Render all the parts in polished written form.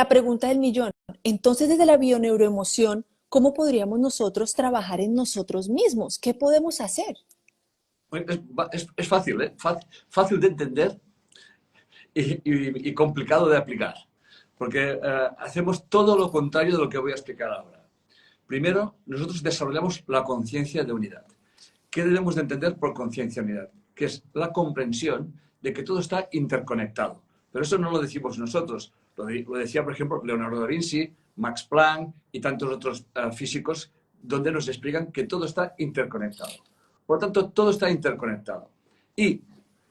la pregunta del millón, entonces desde la bioneuroemoción, ¿cómo podríamos nosotros trabajar en nosotros mismos? ¿Qué podemos hacer? Es fácil, ¿eh? Fácil de entender y complicado de aplicar. Porque hacemos todo lo contrario de lo que voy a explicar ahora. Primero, nosotros desarrollamos la conciencia de unidad. ¿Qué debemos de entender por conciencia de unidad? Que es la comprensión de que todo está interconectado. Pero eso no lo decimos nosotros. Lo decía, por ejemplo, Leonardo da Vinci, Max Planck y tantos otros físicos, donde nos explican que todo está interconectado. Por lo tanto, todo está interconectado. Y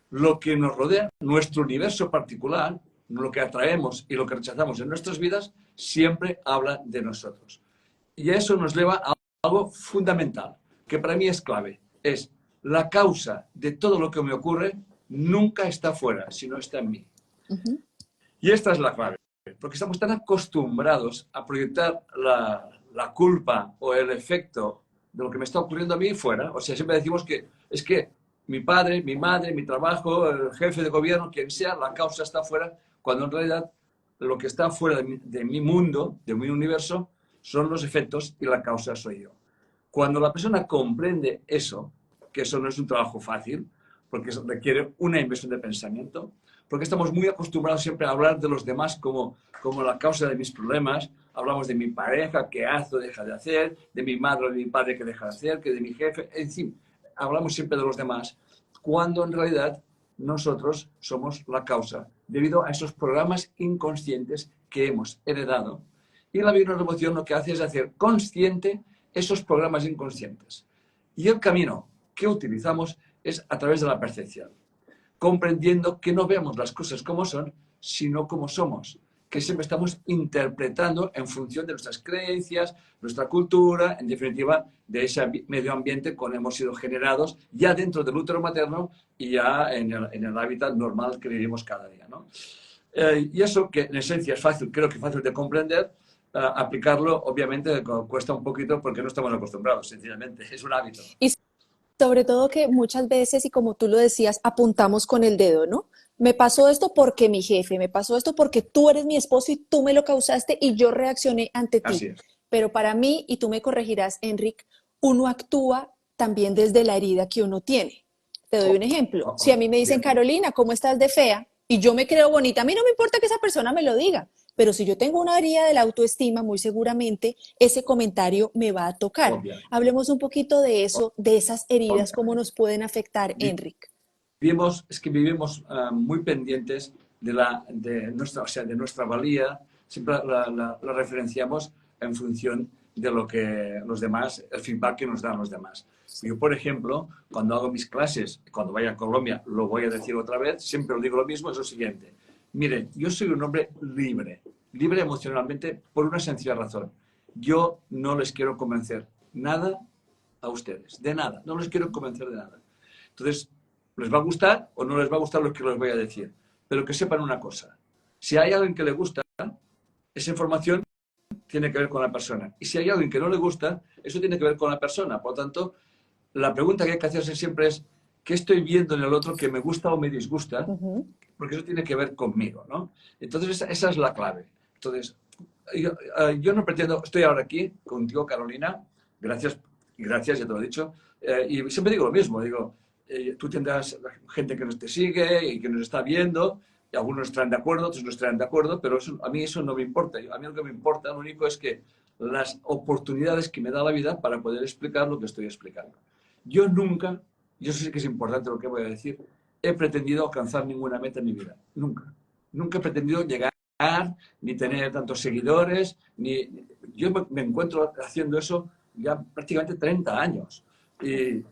lo que nos rodea, nuestro universo particular, lo que atraemos y lo que rechazamos en nuestras vidas, siempre habla de nosotros. Y eso nos lleva a algo fundamental, que para mí es clave. Es la causa de todo lo que me ocurre nunca está fuera, sino está en mí. Y esta es la clave, porque estamos tan acostumbrados a proyectar la culpa o el efecto de lo que me está ocurriendo a mí fuera. O sea, siempre decimos que es que mi padre, mi madre, mi trabajo, el jefe de gobierno, quien sea, la causa está fuera, cuando en realidad lo que está fuera de mi mundo, de mi universo, son los efectos y la causa soy yo. Cuando la persona comprende eso, que eso no es un trabajo fácil, porque eso requiere una inversión de pensamiento, porque estamos muy acostumbrados siempre a hablar de los demás como la causa de mis problemas. Hablamos de mi pareja, qué hace o deja de hacer, de mi madre o de mi padre, que deja de hacer, que de mi jefe, en fin, hablamos siempre de los demás, cuando en realidad nosotros somos la causa, debido a esos programas inconscientes que hemos heredado. Y la bioneuroemoción lo que hace es hacer consciente esos programas inconscientes. Y el camino que utilizamos es a través de la percepción, comprendiendo que no vemos las cosas como son, sino como somos, que siempre estamos interpretando en función de nuestras creencias, nuestra cultura, en definitiva, de ese medio ambiente con hemos sido generados ya dentro del útero materno y ya en el hábitat normal que vivimos cada día, ¿no? Y eso, que en esencia es fácil, creo que es fácil de comprender, aplicarlo obviamente cuesta un poquito porque no estamos acostumbrados, sencillamente, es un hábito. Y sobre todo que muchas veces, y como tú lo decías, apuntamos con el dedo, ¿no? Me pasó esto porque mi jefe, me pasó esto porque tú eres mi esposo y tú me lo causaste y yo reaccioné ante ti. Así es. Pero para mí, y tú me corregirás, Enric, uno actúa también desde la herida que uno tiene. Te doy un ejemplo. Si a mí me dicen, Bien. Carolina, ¿cómo estás de fea? Y yo me creo bonita, a mí no me importa que esa persona me lo diga, pero si yo tengo una herida de la autoestima, muy seguramente ese comentario me va a tocar. Obviamente. Hablemos un poquito de eso, de esas heridas, cómo Obviamente. nos pueden afectar, Enric. Vivimos muy pendientes o sea, de nuestra valía, siempre la referenciamos en función de lo que los demás, el feedback que nos dan los demás. Yo, por ejemplo, cuando hago mis clases, cuando vaya a Colombia, lo voy a decir otra vez, siempre lo digo lo mismo, es lo siguiente. Miren, yo soy un hombre libre emocionalmente por una sencilla razón. Yo no les quiero convencer nada a ustedes, de nada, no les quiero convencer de nada. Entonces, les va a gustar o no les va a gustar lo que les voy a decir. Pero que sepan una cosa. Si hay alguien que le gusta, esa información tiene que ver con la persona. Y si hay alguien que no le gusta, eso tiene que ver con la persona. Por lo tanto, la pregunta que hay que hacerse siempre es ¿qué estoy viendo en el otro que me gusta o me disgusta? Porque eso tiene que ver conmigo, ¿no? Entonces, esa es la clave. Entonces, yo no pretendo, estoy ahora aquí contigo, Carolina, gracias, ya te lo he dicho, y siempre digo lo mismo, digo, tú tendrás gente que nos te sigue y que nos está viendo, y algunos estarán de acuerdo, otros no estarán de acuerdo, pero a mí eso no me importa. A mí lo que me importa, lo único es que las oportunidades que me da la vida para poder explicar lo que estoy explicando. Yo nunca, yo sé que es importante lo que voy a decir, he pretendido alcanzar ninguna meta en mi vida. Nunca. Nunca he pretendido llegar ni tener tantos seguidores, yo me encuentro haciendo eso ya prácticamente 30 años. Y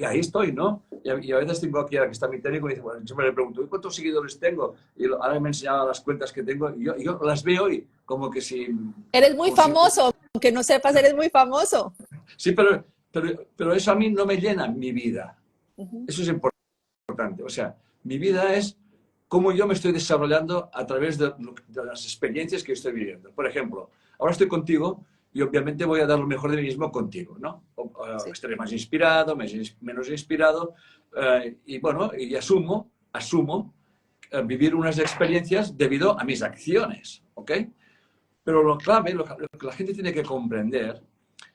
ahí estoy, ¿no? Y a veces tengo aquí, ahora que está mi técnico, y dice, bueno, yo me le pregunto, ¿y cuántos seguidores tengo? Y ahora me enseñaba las cuentas que tengo, y yo las veo y como que si... Eres muy Como si, famoso, aunque no sepas, eres muy famoso. sí, pero eso a mí no me llena mi vida. Eso es importante. O sea, mi vida es cómo yo me estoy desarrollando a través de las experiencias que estoy viviendo. Por ejemplo, ahora estoy contigo y obviamente voy a dar lo mejor de mí mismo contigo, ¿no? Sí. Estaré más inspirado, menos inspirado, y bueno, y asumo vivir unas experiencias debido a mis acciones, ¿ok? Pero lo clave, lo que la gente tiene que comprender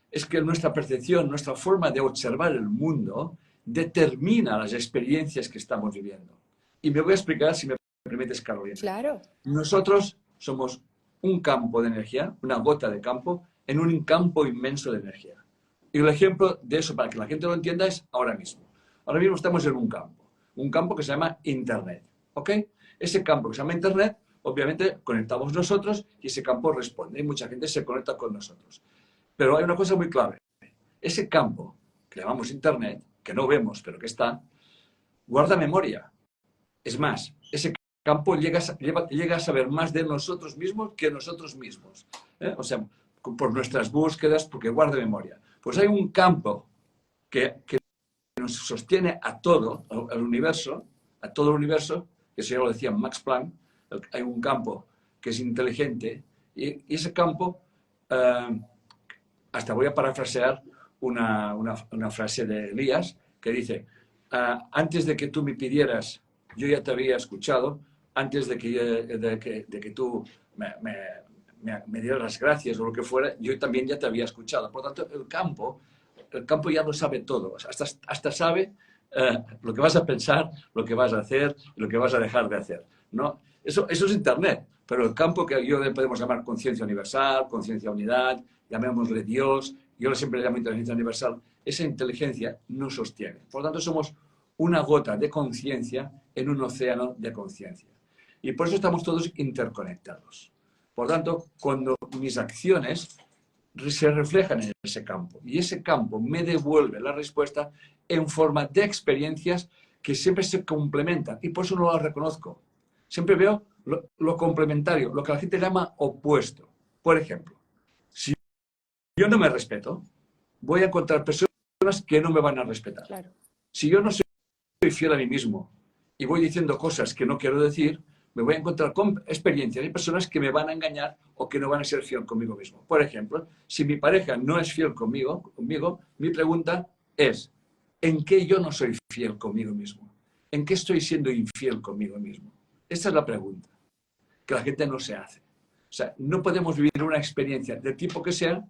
es que nuestra percepción, nuestra forma de observar el mundo determina las experiencias que estamos viviendo. Y me voy a explicar, si me permites, Carolina. Claro. Nosotros somos un campo de energía, una gota de campo, en un campo inmenso de energía. Y el ejemplo de eso, para que la gente lo entienda, es ahora mismo. Ahora mismo estamos en un campo que se llama Internet, ¿ok? Ese campo que se llama Internet, obviamente conectamos nosotros y ese campo responde y mucha gente se conecta con nosotros. Pero hay una cosa muy clave. Ese campo, que llamamos Internet, que no vemos, pero que está, guarda memoria. Es más, ese campo llega a saber más de nosotros mismos que nosotros mismos. O sea, por nuestras búsquedas, porque guarda memoria. Pues hay un campo que nos sostiene a todo, al universo, a todo el universo, que eso ya lo decía Max Planck, hay un campo que es inteligente y ese campo, hasta voy a parafrasear una frase de Elías que dice, antes de que tú me pidieras, yo ya te había escuchado, antes de que tú me dieras las gracias o lo que fuera, yo también ya te había escuchado. Por lo tanto, el campo ya lo sabe todo, hasta sabe lo que vas a pensar, lo que vas a hacer, lo que vas a dejar de hacer, ¿no? Eso es Internet, pero el campo que yo le podemos llamar conciencia universal, conciencia unidad, llamémosle Dios, yo siempre le llamo inteligencia universal, esa inteligencia nos sostiene. Por lo tanto, somos una gota de conciencia en un océano de conciencia. Y por eso estamos todos interconectados. Por lo tanto, cuando mis acciones se reflejan en ese campo y ese campo me devuelve la respuesta en forma de experiencias que siempre se complementan y por eso no las reconozco. Siempre veo lo complementario, lo que la gente llama opuesto. Por ejemplo, si yo no me respeto, voy a encontrar personas que no me van a respetar. Claro. Si yo no soy fiel a mí mismo y voy diciendo cosas que no quiero decir, me voy a encontrar con experiencias de personas que me van a engañar o que no van a ser fiel conmigo mismo. Por ejemplo, si mi pareja no es fiel conmigo, mi pregunta es, ¿en qué yo no soy fiel conmigo mismo? ¿En qué estoy siendo infiel conmigo mismo? Esta es la pregunta que la gente no se hace. O sea, no podemos vivir una experiencia del tipo que sea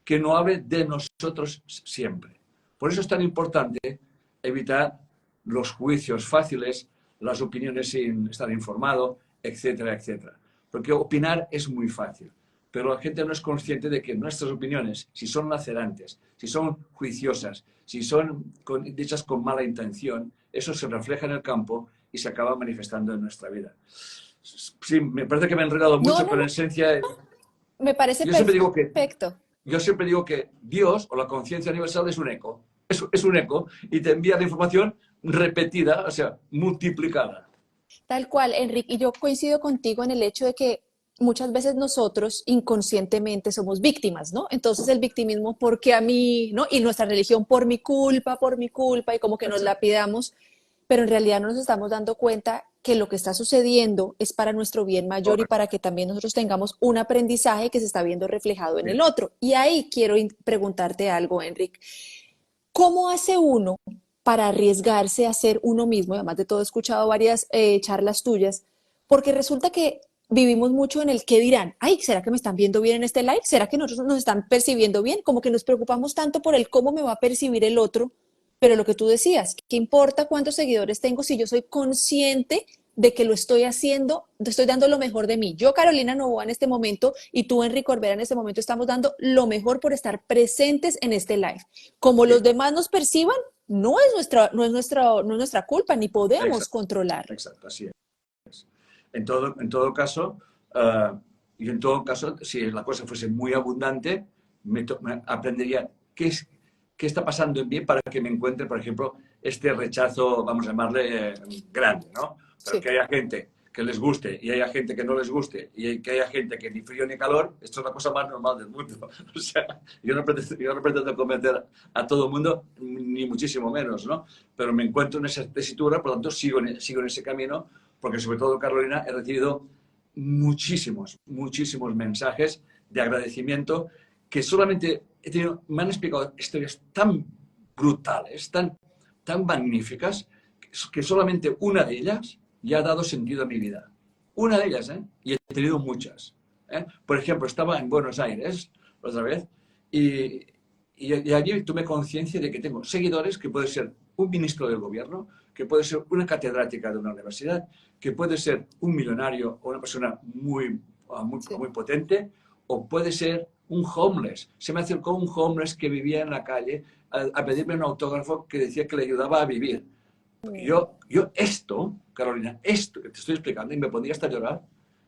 que no hable de nosotros siempre. Por eso es tan importante evitar los juicios fáciles, las opiniones sin estar informado, etcétera, etcétera. Porque opinar es muy fácil, pero la gente no es consciente de que nuestras opiniones, si son lacerantes, si son juiciosas, si son dichas con mala intención, eso se refleja en el campo y se acaba manifestando en nuestra vida. Sí, me parece que me he enredado mucho, pero en esencia, Me parece yo siempre digo que perfecto. yo siempre digo que Dios o la conciencia universal es un eco. Es un eco y te envía la información repetida, o sea, multiplicada. Tal cual, Enrique, y yo coincido contigo en el hecho de que muchas veces nosotros inconscientemente somos víctimas, ¿no? Entonces el victimismo, porque a mí, ¿no? Y nuestra religión, por mi culpa, y como que nos la Exacto. pidamos, pero en realidad no nos estamos dando cuenta que lo que está sucediendo es para nuestro bien mayor y Correcto. para que también nosotros tengamos un aprendizaje que se está viendo reflejado en Sí. el otro. Y ahí quiero preguntarte algo, Enrique. ¿Cómo hace uno para arriesgarse a ser uno mismo? Además de todo, he escuchado varias charlas tuyas, porque resulta que vivimos mucho en el qué dirán. Ay, ¿será que me están viendo bien en este live? ¿Será que nosotros nos están percibiendo bien? Como que nos preocupamos tanto por el cómo me va a percibir el otro, pero lo que tú decías, ¿qué importa cuántos seguidores tengo si yo soy consciente de que lo estoy haciendo, estoy dando lo mejor de mí? Yo, Carolina Novoa, en este momento, y tú, Enrique Orbera, en este momento, estamos dando lo mejor por estar presentes en este live. Como los Sí. demás nos perciban, no es nuestra culpa, ni podemos Exacto. controlar. Exacto, así es. En todo caso, y en todo caso, si la cosa fuese muy abundante, me aprendería qué está pasando en mí para que me encuentre, por ejemplo, este rechazo, vamos a llamarle grande, ¿no? Pero Sí. que haya gente que les guste y haya gente que no les guste y que haya gente que ni frío ni calor, esto es la cosa más normal del mundo. O sea, yo no pretendo convencer a todo el mundo, ni muchísimo menos, ¿no? Pero me encuentro en esa tesitura, por lo tanto sigo en ese camino, porque sobre todo, Carolina, he recibido muchísimos mensajes de agradecimiento que solamente me han explicado historias tan brutales, tan magníficas, que solamente una de ellas y ha dado sentido a mi vida. Una de ellas, ¿eh? Y he tenido muchas. ¿Eh? Por ejemplo, estaba en Buenos Aires otra vez y, y allí tuve conciencia de que tengo seguidores que puede ser un ministro del gobierno, que puede ser una catedrática de una universidad, que puede ser un millonario o una persona Sí. muy potente, o puede ser un homeless. Se me acercó un homeless que vivía en la calle a pedirme un autógrafo que decía que le ayudaba a vivir. Esto, Carolina, esto que te estoy explicando, y me pondría hasta llorar,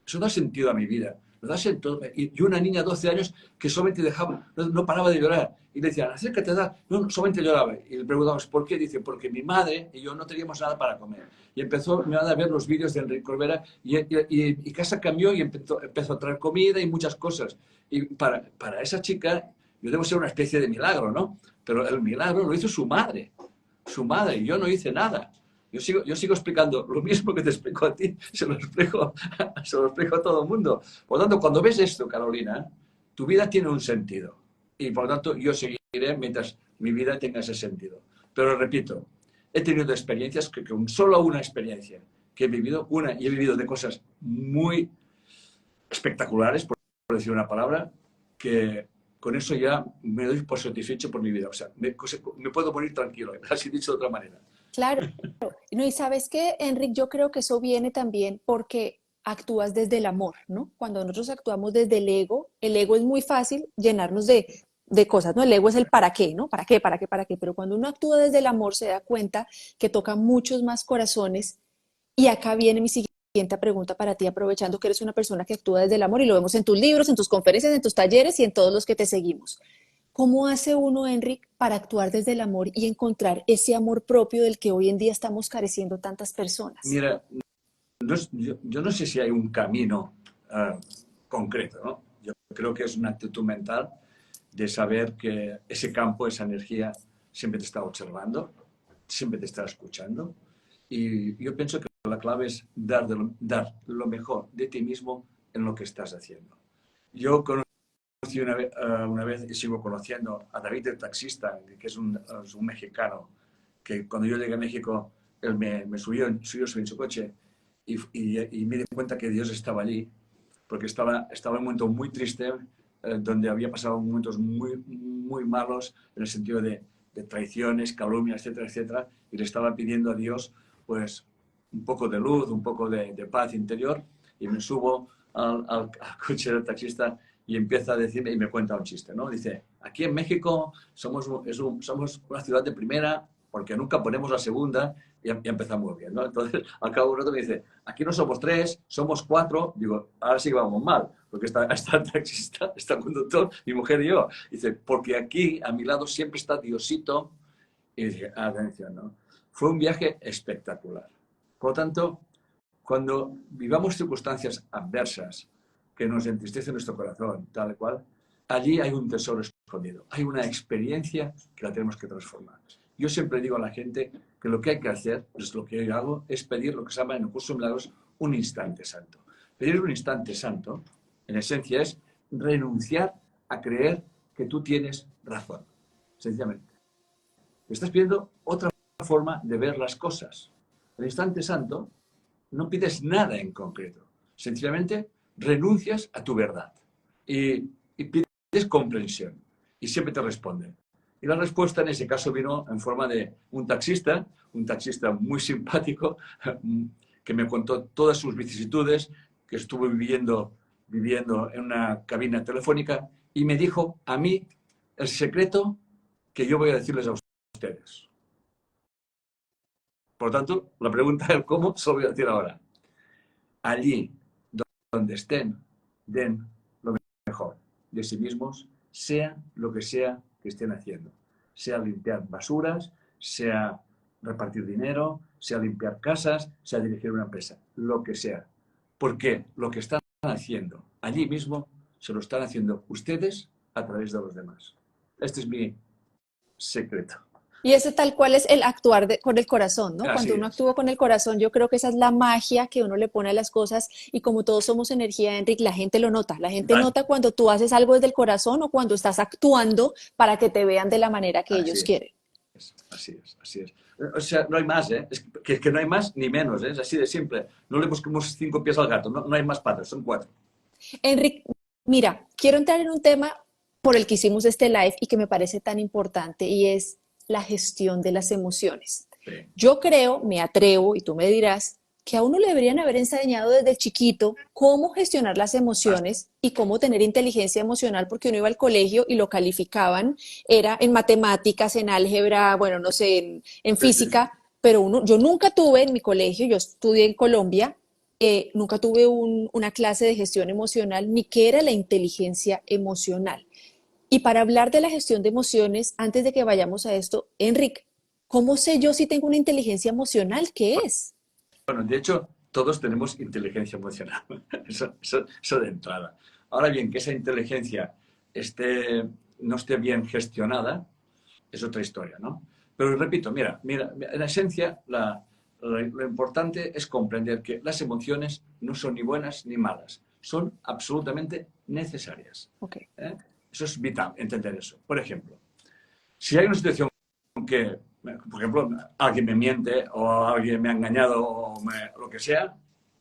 eso da sentido a mi vida. Da sentido. Y una niña de 12 años que solamente dejaba, no paraba de llorar. Y le decían, acércate, da. No, solamente lloraba. Y le preguntamos, ¿por qué? Dice, porque mi madre y yo no teníamos nada para comer. Y empezó mi madre a ver los vídeos de Enrique Corbera y casa cambió y empezó a traer comida y muchas cosas. Y para esa chica, yo debo ser una especie de milagro, ¿no? Pero el milagro lo hizo su madre. Su madre, y yo no hice nada. Yo sigo explicando lo mismo que te explico a ti, se lo explico a todo el mundo. Por lo tanto, cuando ves esto, Carolina, tu vida tiene un sentido. Y por lo tanto, yo seguiré mientras mi vida tenga ese sentido. Pero repito, he tenido experiencias que con solo una experiencia que he vivido, y he vivido de cosas muy espectaculares, por decir una palabra, que con eso ya me doy por satisfecho por mi vida. O sea, me puedo morir tranquilo, así dicho de otra manera. Claro. No, y sabes qué, Enric, yo creo que eso viene también porque actúas desde el amor, ¿no? Cuando nosotros actuamos desde el ego es muy fácil llenarnos de cosas, ¿no? El ego es el para qué, ¿no? ¿Para qué, para qué, para qué? Pero cuando uno actúa desde el amor se da cuenta que toca muchos más corazones. Y acá viene mi siguiente pregunta para ti, aprovechando que eres una persona que actúa desde el amor y lo vemos en tus libros, en tus conferencias, en tus talleres y en todos los que te seguimos. ¿Cómo hace uno, Enric, para actuar desde el amor y encontrar ese amor propio del que hoy en día estamos careciendo tantas personas? Mira, yo no sé si hay un camino concreto, ¿no? Yo creo que es una actitud mental de saber que ese campo, esa energía, siempre te está observando, siempre te está escuchando. Y yo pienso que la clave es dar lo mejor de ti mismo en lo que estás haciendo. Yo conocí una vez y sigo conociendo a David el taxista, que es un mexicano, que cuando yo llegué a México, él me subió en su coche y me di cuenta que Dios estaba allí, porque estaba en un momento muy triste, donde había pasado momentos muy, muy malos en el sentido de traiciones, calumnias, etcétera, etcétera, y le estaba pidiendo a Dios, pues, un poco de luz, un poco de paz interior, y me subo al coche del taxista y empieza a decirme, y me cuenta un chiste, ¿no? Dice, aquí en México somos una ciudad de primera porque nunca ponemos la segunda y empezamos bien, ¿no? Entonces, al cabo de un rato me dice, aquí no somos tres, somos cuatro. Digo, ahora sí que vamos mal, porque está el taxista, está el conductor, mi mujer y yo. Dice, porque aquí a mi lado siempre está Diosito. Y dije, atención, ¿no? Fue un viaje espectacular. Por lo tanto, cuando vivamos circunstancias adversas que nos entristecen nuestro corazón, tal y cual, allí hay un tesoro escondido, hay una experiencia que la tenemos que transformar. Yo siempre digo a la gente que lo que hay que hacer, es lo que yo hago, es pedir lo que se llama en el curso de milagros un instante santo. Pedir un instante santo, en esencia, es renunciar a creer que tú tienes razón, sencillamente. Estás pidiendo otra forma de ver las cosas. El instante santo no pides nada en concreto, sencillamente renuncias a tu verdad y pides comprensión y siempre te responden. Y la respuesta en ese caso vino en forma de un taxista muy simpático que me contó todas sus vicisitudes, que estuvo viviendo en una cabina telefónica y me dijo a mí el secreto que yo voy a decirles a ustedes. Por lo tanto, la pregunta es cómo, se lo voy a decir ahora. Allí donde estén, den lo mejor de sí mismos, sea lo que sea que estén haciendo. Sea limpiar basuras, sea repartir dinero, sea limpiar casas, sea dirigir una empresa, lo que sea. Porque lo que están haciendo allí mismo se lo están haciendo ustedes a través de los demás. Este es mi secreto. Y ese tal cual es el actuar con el corazón, ¿no? Así Cuando uno es. actúa con el corazón, yo creo que esa es la magia que uno le pone a las cosas y como todos somos energía, Enric, la gente lo nota. La gente nota cuando tú haces algo desde el corazón o cuando estás actuando para que te vean de la manera que Así ellos es. quieren. así es, así es. O sea, no hay más, ¿eh? Es que no hay más ni menos, ¿eh? Es así de simple. No le busquemos 5 pies al gato, no, no hay más patas, son 4. Enrique, mira, quiero entrar en un tema por el que hicimos este live y que me parece tan importante y es la gestión de las emociones. Sí. Yo creo, me atrevo, y tú me dirás, que a uno le deberían haber enseñado desde chiquito cómo gestionar las emociones y cómo tener inteligencia emocional, porque uno iba al colegio y lo calificaban, era en matemáticas, en álgebra, bueno, no sé, en Sí, sí, sí. física, pero yo nunca tuve en mi colegio, yo estudié en Colombia, nunca tuve una clase de gestión emocional, ni qué era la inteligencia emocional. Y para hablar de la gestión de emociones, antes de que vayamos a esto, Enrique, ¿cómo sé yo si tengo una inteligencia emocional? ¿Qué es? Bueno, de hecho, todos tenemos inteligencia emocional. Eso de entrada. Ahora bien, que esa inteligencia no esté bien gestionada es otra historia, ¿no? Pero repito, mira, en esencia, lo importante es comprender que las emociones no son ni buenas ni malas, son absolutamente necesarias. Ok. ¿Eh? Eso es vital, entender eso. Por ejemplo, si hay una situación que, por ejemplo, alguien me miente o alguien me ha engañado o lo que sea,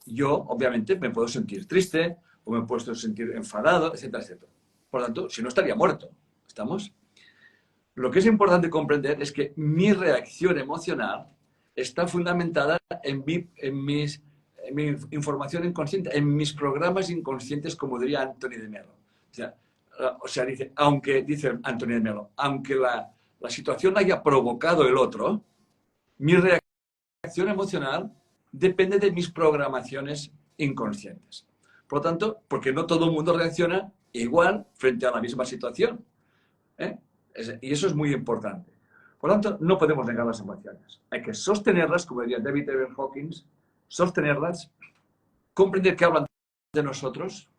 yo obviamente me puedo sentir triste o me puedo sentir enfadado, etcétera, etcétera. Por lo tanto, si no estaría muerto, ¿estamos? Lo que es importante comprender es que mi reacción emocional está fundamentada en mi información inconsciente, en mis programas inconscientes, como diría Anthony de Mello. O sea, dice Anthony de Mello, aunque la situación haya provocado el otro, mi reacción emocional depende de mis programaciones inconscientes. Por lo tanto, porque no todo el mundo reacciona igual frente a la misma situación. ¿Eh? Y eso es muy importante. Por lo tanto, no podemos negar las emociones. Hay que sostenerlas, como diría David Evan Hawkins, sostenerlas, comprender que hablan de nosotros,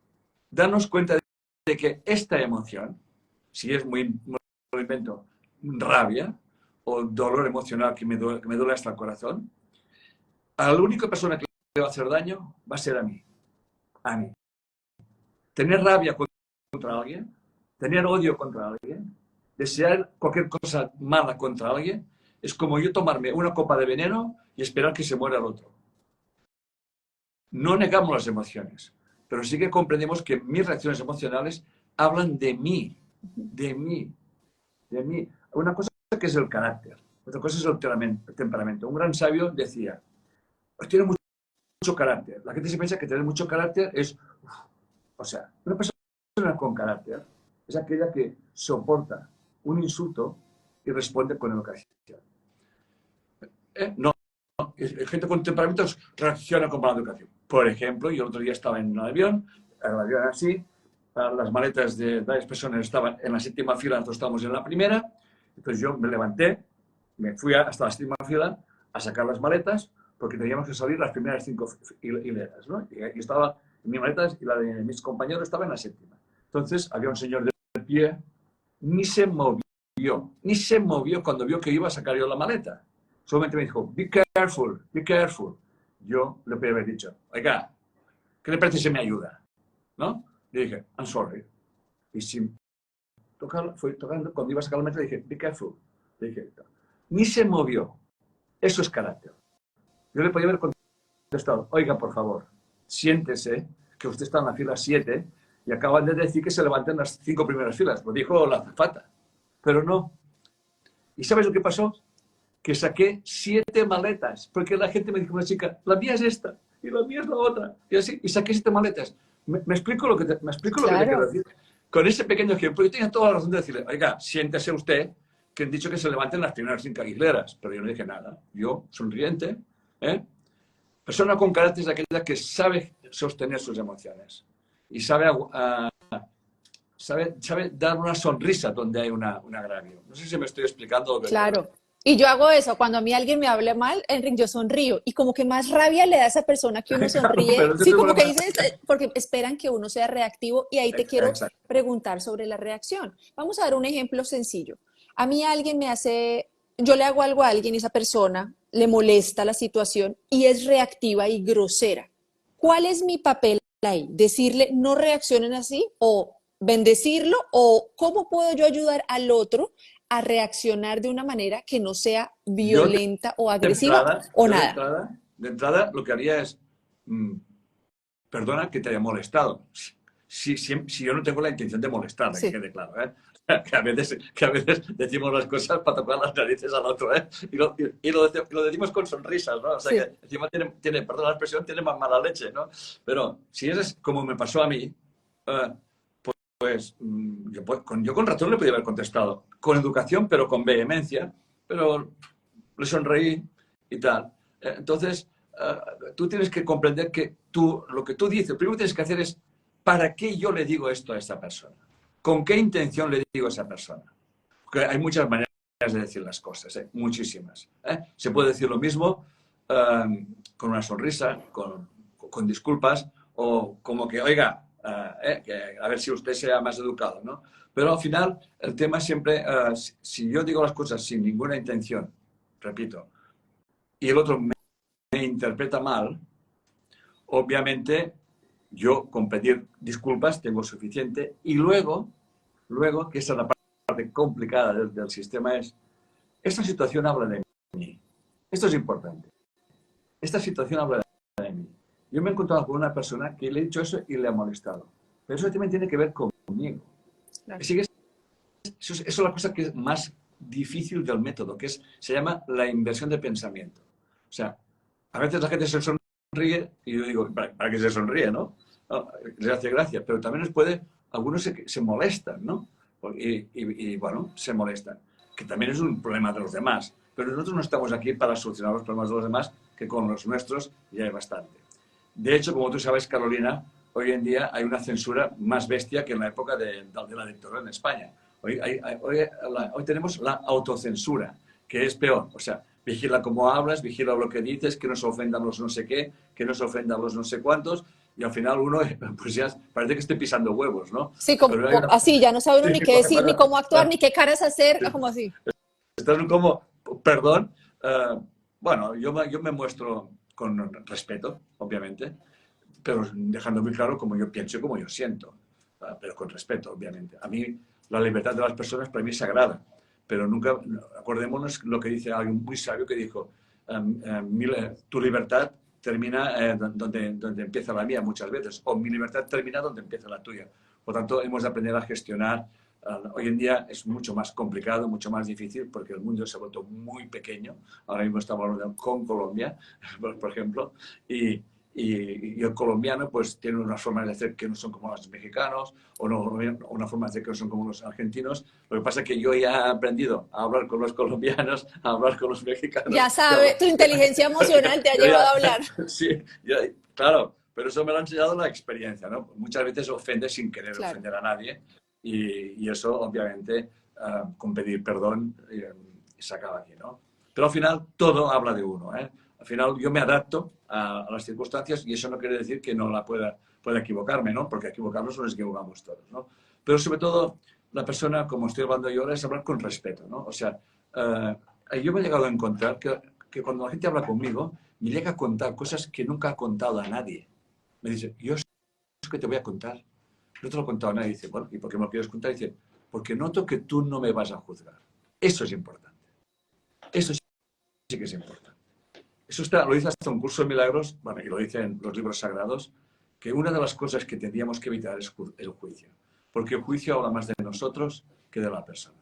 darnos cuenta de que esta emoción, si es muy invento, rabia o dolor emocional que me duele hasta el corazón, a la única persona que le va a hacer daño va a ser a mí. A mí. Tener rabia contra alguien, tener odio contra alguien, desear cualquier cosa mala contra alguien, es como yo tomarme una copa de veneno y esperar que se muera el otro. No negamos las emociones, pero sí que comprendemos que mis reacciones emocionales hablan de mí, de mí, de mí. Una cosa que es el carácter, otra cosa es el temperamento. Un gran sabio decía, pues tiene mucho carácter. La gente se piensa que tener mucho carácter es, o sea, una persona con carácter es aquella que soporta un insulto y responde con educación. No, gente con temperamentos reacciona con mala educación. Por ejemplo, yo el otro día estaba en un avión, el avión así, las maletas de varias personas estaban en la séptima fila, nosotros estábamos en la primera, entonces yo me levanté, me fui hasta la séptima fila a sacar las maletas, porque teníamos que salir las primeras 5 hileras, ¿no? Y estaba mi maleta y la de mis compañeros estaba en la séptima. Entonces había un señor de pie, ni se movió cuando vio que iba a sacar yo la maleta. Solamente me dijo, be careful, be careful. Yo le podía haber dicho, oiga, ¿qué le parece si me ayuda? ¿No? Le dije, I'm sorry. Y sin tocar, fue tocando, cuando iba a sacar la maleta, le dije, be careful. Le dije, ni se movió. Eso es carácter. Yo le podía haber contestado, oiga, por favor, siéntese, que usted está en la fila 7 y acaban de decir que se levanten las 5 primeras filas. Lo dijo la azafata. Pero no. ¿Y sabes lo que pasó? Que saqué 7 maletas, porque la gente me dijo, una chica, la mía es esta, y la mía es la otra, y así, y saqué 7 maletas. ¿Me explico lo que te quiero Claro. decir? Con ese pequeño ejemplo, yo tenía toda la razón de decirle, oiga, siéntese usted, que han dicho que se levanten las primeras 5 hileras, pero yo no dije nada. Yo, sonriente, ¿eh? Persona con carácter es aquella que sabe sostener sus emociones y sabe dar una sonrisa donde hay un agravio. No sé si me estoy explicando lo que quiero decir. Claro. Y yo hago eso, cuando a mí alguien me habla mal, Enrique, yo sonrío. Y como que más rabia le da a esa persona que uno Claro, pero sonríe. es Sí, que como que dices, porque esperan que uno sea reactivo y ahí te quiero exacto. preguntar sobre la reacción. Vamos a dar un ejemplo sencillo. A mí alguien me hace, yo le hago algo a alguien y esa persona le molesta la situación y es reactiva y grosera. ¿Cuál es mi papel ahí? ¿Decirle no reaccionen así o bendecirlo o cómo puedo yo ayudar al otro a reaccionar de una manera que no sea Yo violenta o agresiva o yo nada. de entrada lo que haría es, mm, perdona que te haya molestado. Si yo no tengo la intención de molestarle, que Sí, quede claro, ¿eh? Que a veces decimos las cosas para tocar las narices al otro, ¿eh? Lo decimos con sonrisas, ¿no? O sea, sí, que encima perdona la expresión, tiene más mala leche, ¿no? Pero si es como me pasó a mí, eh, pues yo con razón le podía haber contestado, con educación, pero con vehemencia, pero le sonreí y tal. Entonces, tú tienes que comprender que lo que tú dices, lo primero que tienes que hacer es, ¿para qué yo le digo esto a esta persona? ¿Con qué intención le digo a esa persona? Porque hay muchas maneras de decir las cosas, muchísimas. Se puede decir lo mismo con una sonrisa, con disculpas, o como que, oiga, que a ver si usted sea más educado, ¿no? Pero al final, el tema siempre, si yo digo las cosas sin ninguna intención, repito, y el otro me interpreta mal, obviamente yo con pedir disculpas tengo suficiente y luego, que esa es la parte complicada del sistema, es, esta situación habla de mí. Esto es importante. Esta situación habla de mí. Yo me he encontrado con una persona que le he dicho eso y le ha molestado. Pero eso también tiene que ver conmigo. claro. Así que eso es la cosa que es más difícil del método, se llama la inversión de pensamiento. O sea, a veces la gente se sonríe y yo digo, ¿para qué se sonríe, no? No, les hace gracia, pero también les puede, algunos se molestan, ¿no? Y, bueno, se molestan, que también es un problema de los demás. Pero nosotros no estamos aquí para solucionar los problemas de los demás, que con los nuestros ya hay bastante. De hecho, como tú sabes, Carolina, hoy en día hay una censura más bestia que en la época de la dictadura en España. Hoy tenemos la autocensura, que es peor. O sea, vigila cómo hablas, vigila lo que dices, que no se ofendan los no sé qué, que no se ofendan los no sé cuántos, y al final uno, pues ya parece que esté pisando huevos, ¿no? Sí, como Pero hay una... así, ya no sabe uno Sí, ni qué decir, ni cómo actuar, bueno, ni qué caras hacer, como así. estás como, perdón, bueno, yo me muestro con respeto, obviamente, pero dejando muy claro cómo yo pienso y cómo yo siento, pero con respeto, obviamente. A mí la libertad de las personas para mí es sagrada, pero nunca, acordémonos lo que dice alguien muy sabio que dijo, tu libertad termina donde empieza la mía muchas veces, o mi libertad termina donde empieza la tuya. Por tanto, hemos de aprender a gestionar. Hoy en día es mucho más complicado, mucho más difícil, porque el mundo se ha vuelto muy pequeño. Ahora mismo estamos hablando con Colombia, por ejemplo, y el colombiano pues tiene unas formas de hacer que no son como los mexicanos o no, una forma de hacer que no son como los argentinos. Lo que pasa es que yo ya he aprendido a hablar con los colombianos, a hablar con los mexicanos. Ya sabe, tu inteligencia emocional te ha Yo llevado ya, a hablar. sí, claro, pero eso me lo ha enseñado la experiencia, ¿no? Muchas veces ofende sin querer Claro. ofender a nadie y eso obviamente con pedir perdón se acaba aquí, ¿no? Pero al final todo habla de uno, ¿eh? Al final yo me adapto a las circunstancias y eso no quiere decir que no pueda equivocarme, ¿no? Porque equivocarnos nos equivocamos todos, ¿no? Pero sobre todo la persona, como estoy hablando yo ahora, es hablar con respeto, ¿no? O sea, yo me he llegado a encontrar que cuando la gente habla conmigo, me llega a contar cosas que nunca ha contado a nadie. Me dice, yo es que te voy a contar. No te lo he contado a nadie. Dice, bueno, ¿y por qué me lo quieres contar? Dice, porque noto que tú no me vas a juzgar. Eso es importante. Eso sí que es importante. Eso lo dice hasta un curso de milagros, bueno, y lo dicen los libros sagrados, que una de las cosas que tendríamos que evitar es el juicio. Porque el juicio habla más de nosotros que de la persona.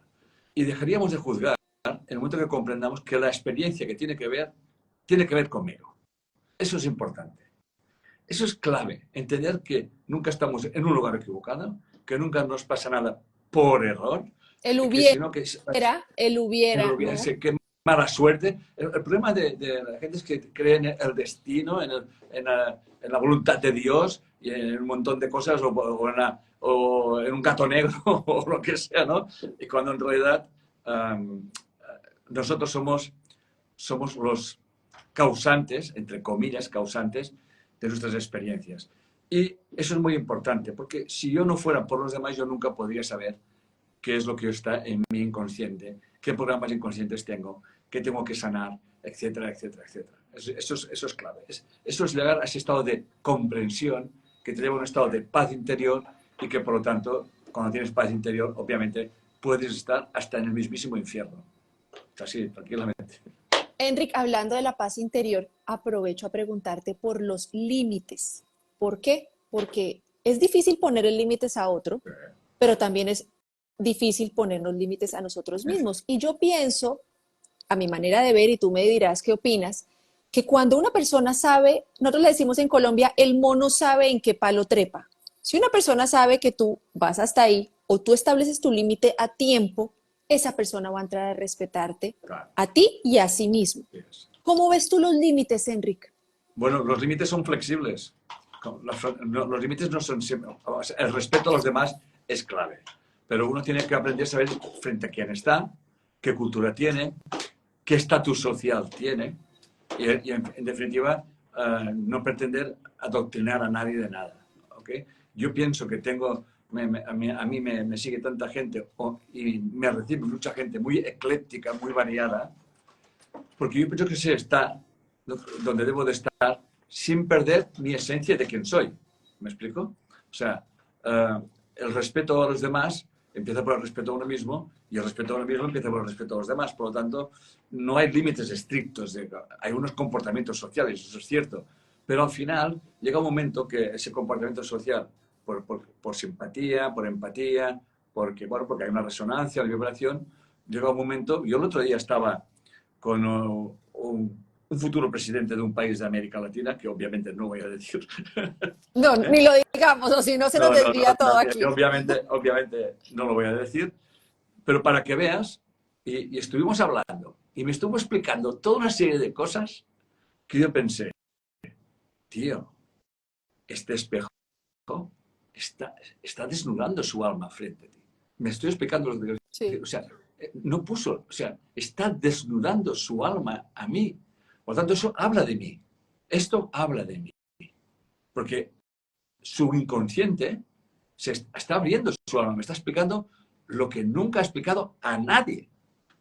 Y dejaríamos de juzgar en el momento que comprendamos que la experiencia que tiene que ver conmigo. Eso es importante. Eso es clave. Entender que nunca estamos en un lugar equivocado, que nunca nos pasa nada por error, El que sino que el hubiera, ¿no? qué mala suerte. El problema de la gente es que cree en el destino, en la voluntad de Dios y en un montón de cosas, o en un gato negro o lo que sea, ¿no? Y cuando en realidad nosotros somos los causantes, entre comillas, causantes de nuestras experiencias. Y eso es muy importante, porque si yo no fuera por los demás, yo nunca podría saber qué es lo que está en mi inconsciente, qué programas inconscientes qué tengo que sanar, etcétera, etcétera, etcétera. Eso es clave. Eso es llegar a ese estado de comprensión que te lleva a un estado de paz interior y que, por lo tanto, cuando tienes paz interior, obviamente, puedes estar hasta en el mismísimo infierno. Así, tranquilamente. Enric, hablando de la paz interior, aprovecho a preguntarte por los límites. ¿Por qué? Porque es difícil poner límites a otro, pero también es difícil ponernos límites a nosotros mismos. Y yo pienso, a mi manera de ver, y tú me dirás qué opinas, que cuando una persona sabe, nosotros le decimos en Colombia, el mono sabe en qué palo trepa. Si una persona sabe que tú vas hasta ahí o tú estableces tu límite a tiempo, esa persona va a entrar a respetarte Claro. a ti y a sí mismo. Yes. ¿Cómo ves tú los límites, Enric? Bueno, los límites son flexibles. Los límites no son siempre... El respeto a los demás es clave. Pero uno tiene que aprender a saber frente a quién está, qué cultura tiene, qué estatus social tiene y en definitiva, no pretender adoctrinar a nadie de nada. ¿Okay? Yo pienso que tengo... a mí me sigue tanta gente y me recibe mucha gente muy ecléctica, muy variada, porque yo pienso que se está donde debo de estar sin perder mi esencia de quién soy. ¿Me explico? O sea, el respeto a los demás empieza por el respeto a uno mismo y el respeto a uno mismo empieza por el respeto a los demás. Por lo tanto, no hay límites estrictos. Hay unos comportamientos sociales, eso es cierto. Pero al final llega un momento que ese comportamiento social, por simpatía, por empatía, porque hay una resonancia, una vibración, llega un momento... Yo el otro día estaba con un futuro presidente de un país de América Latina, que obviamente no voy a decir. No, ni lo digamos, o si no se nos No, no, desvía todo no, aquí. obviamente no lo voy a decir, pero para que veas, y estuvimos hablando, y me estuvo explicando toda una serie de cosas que yo pensé, tío, este espejo está desnudando su alma frente a ti. Me estoy explicando lo que... Sí. O sea, no puso, o sea, está desnudando su alma a mí. Por lo tanto, eso habla de mí. Esto habla de mí. Porque su inconsciente se está abriendo su alma, me está explicando lo que nunca ha explicado a nadie.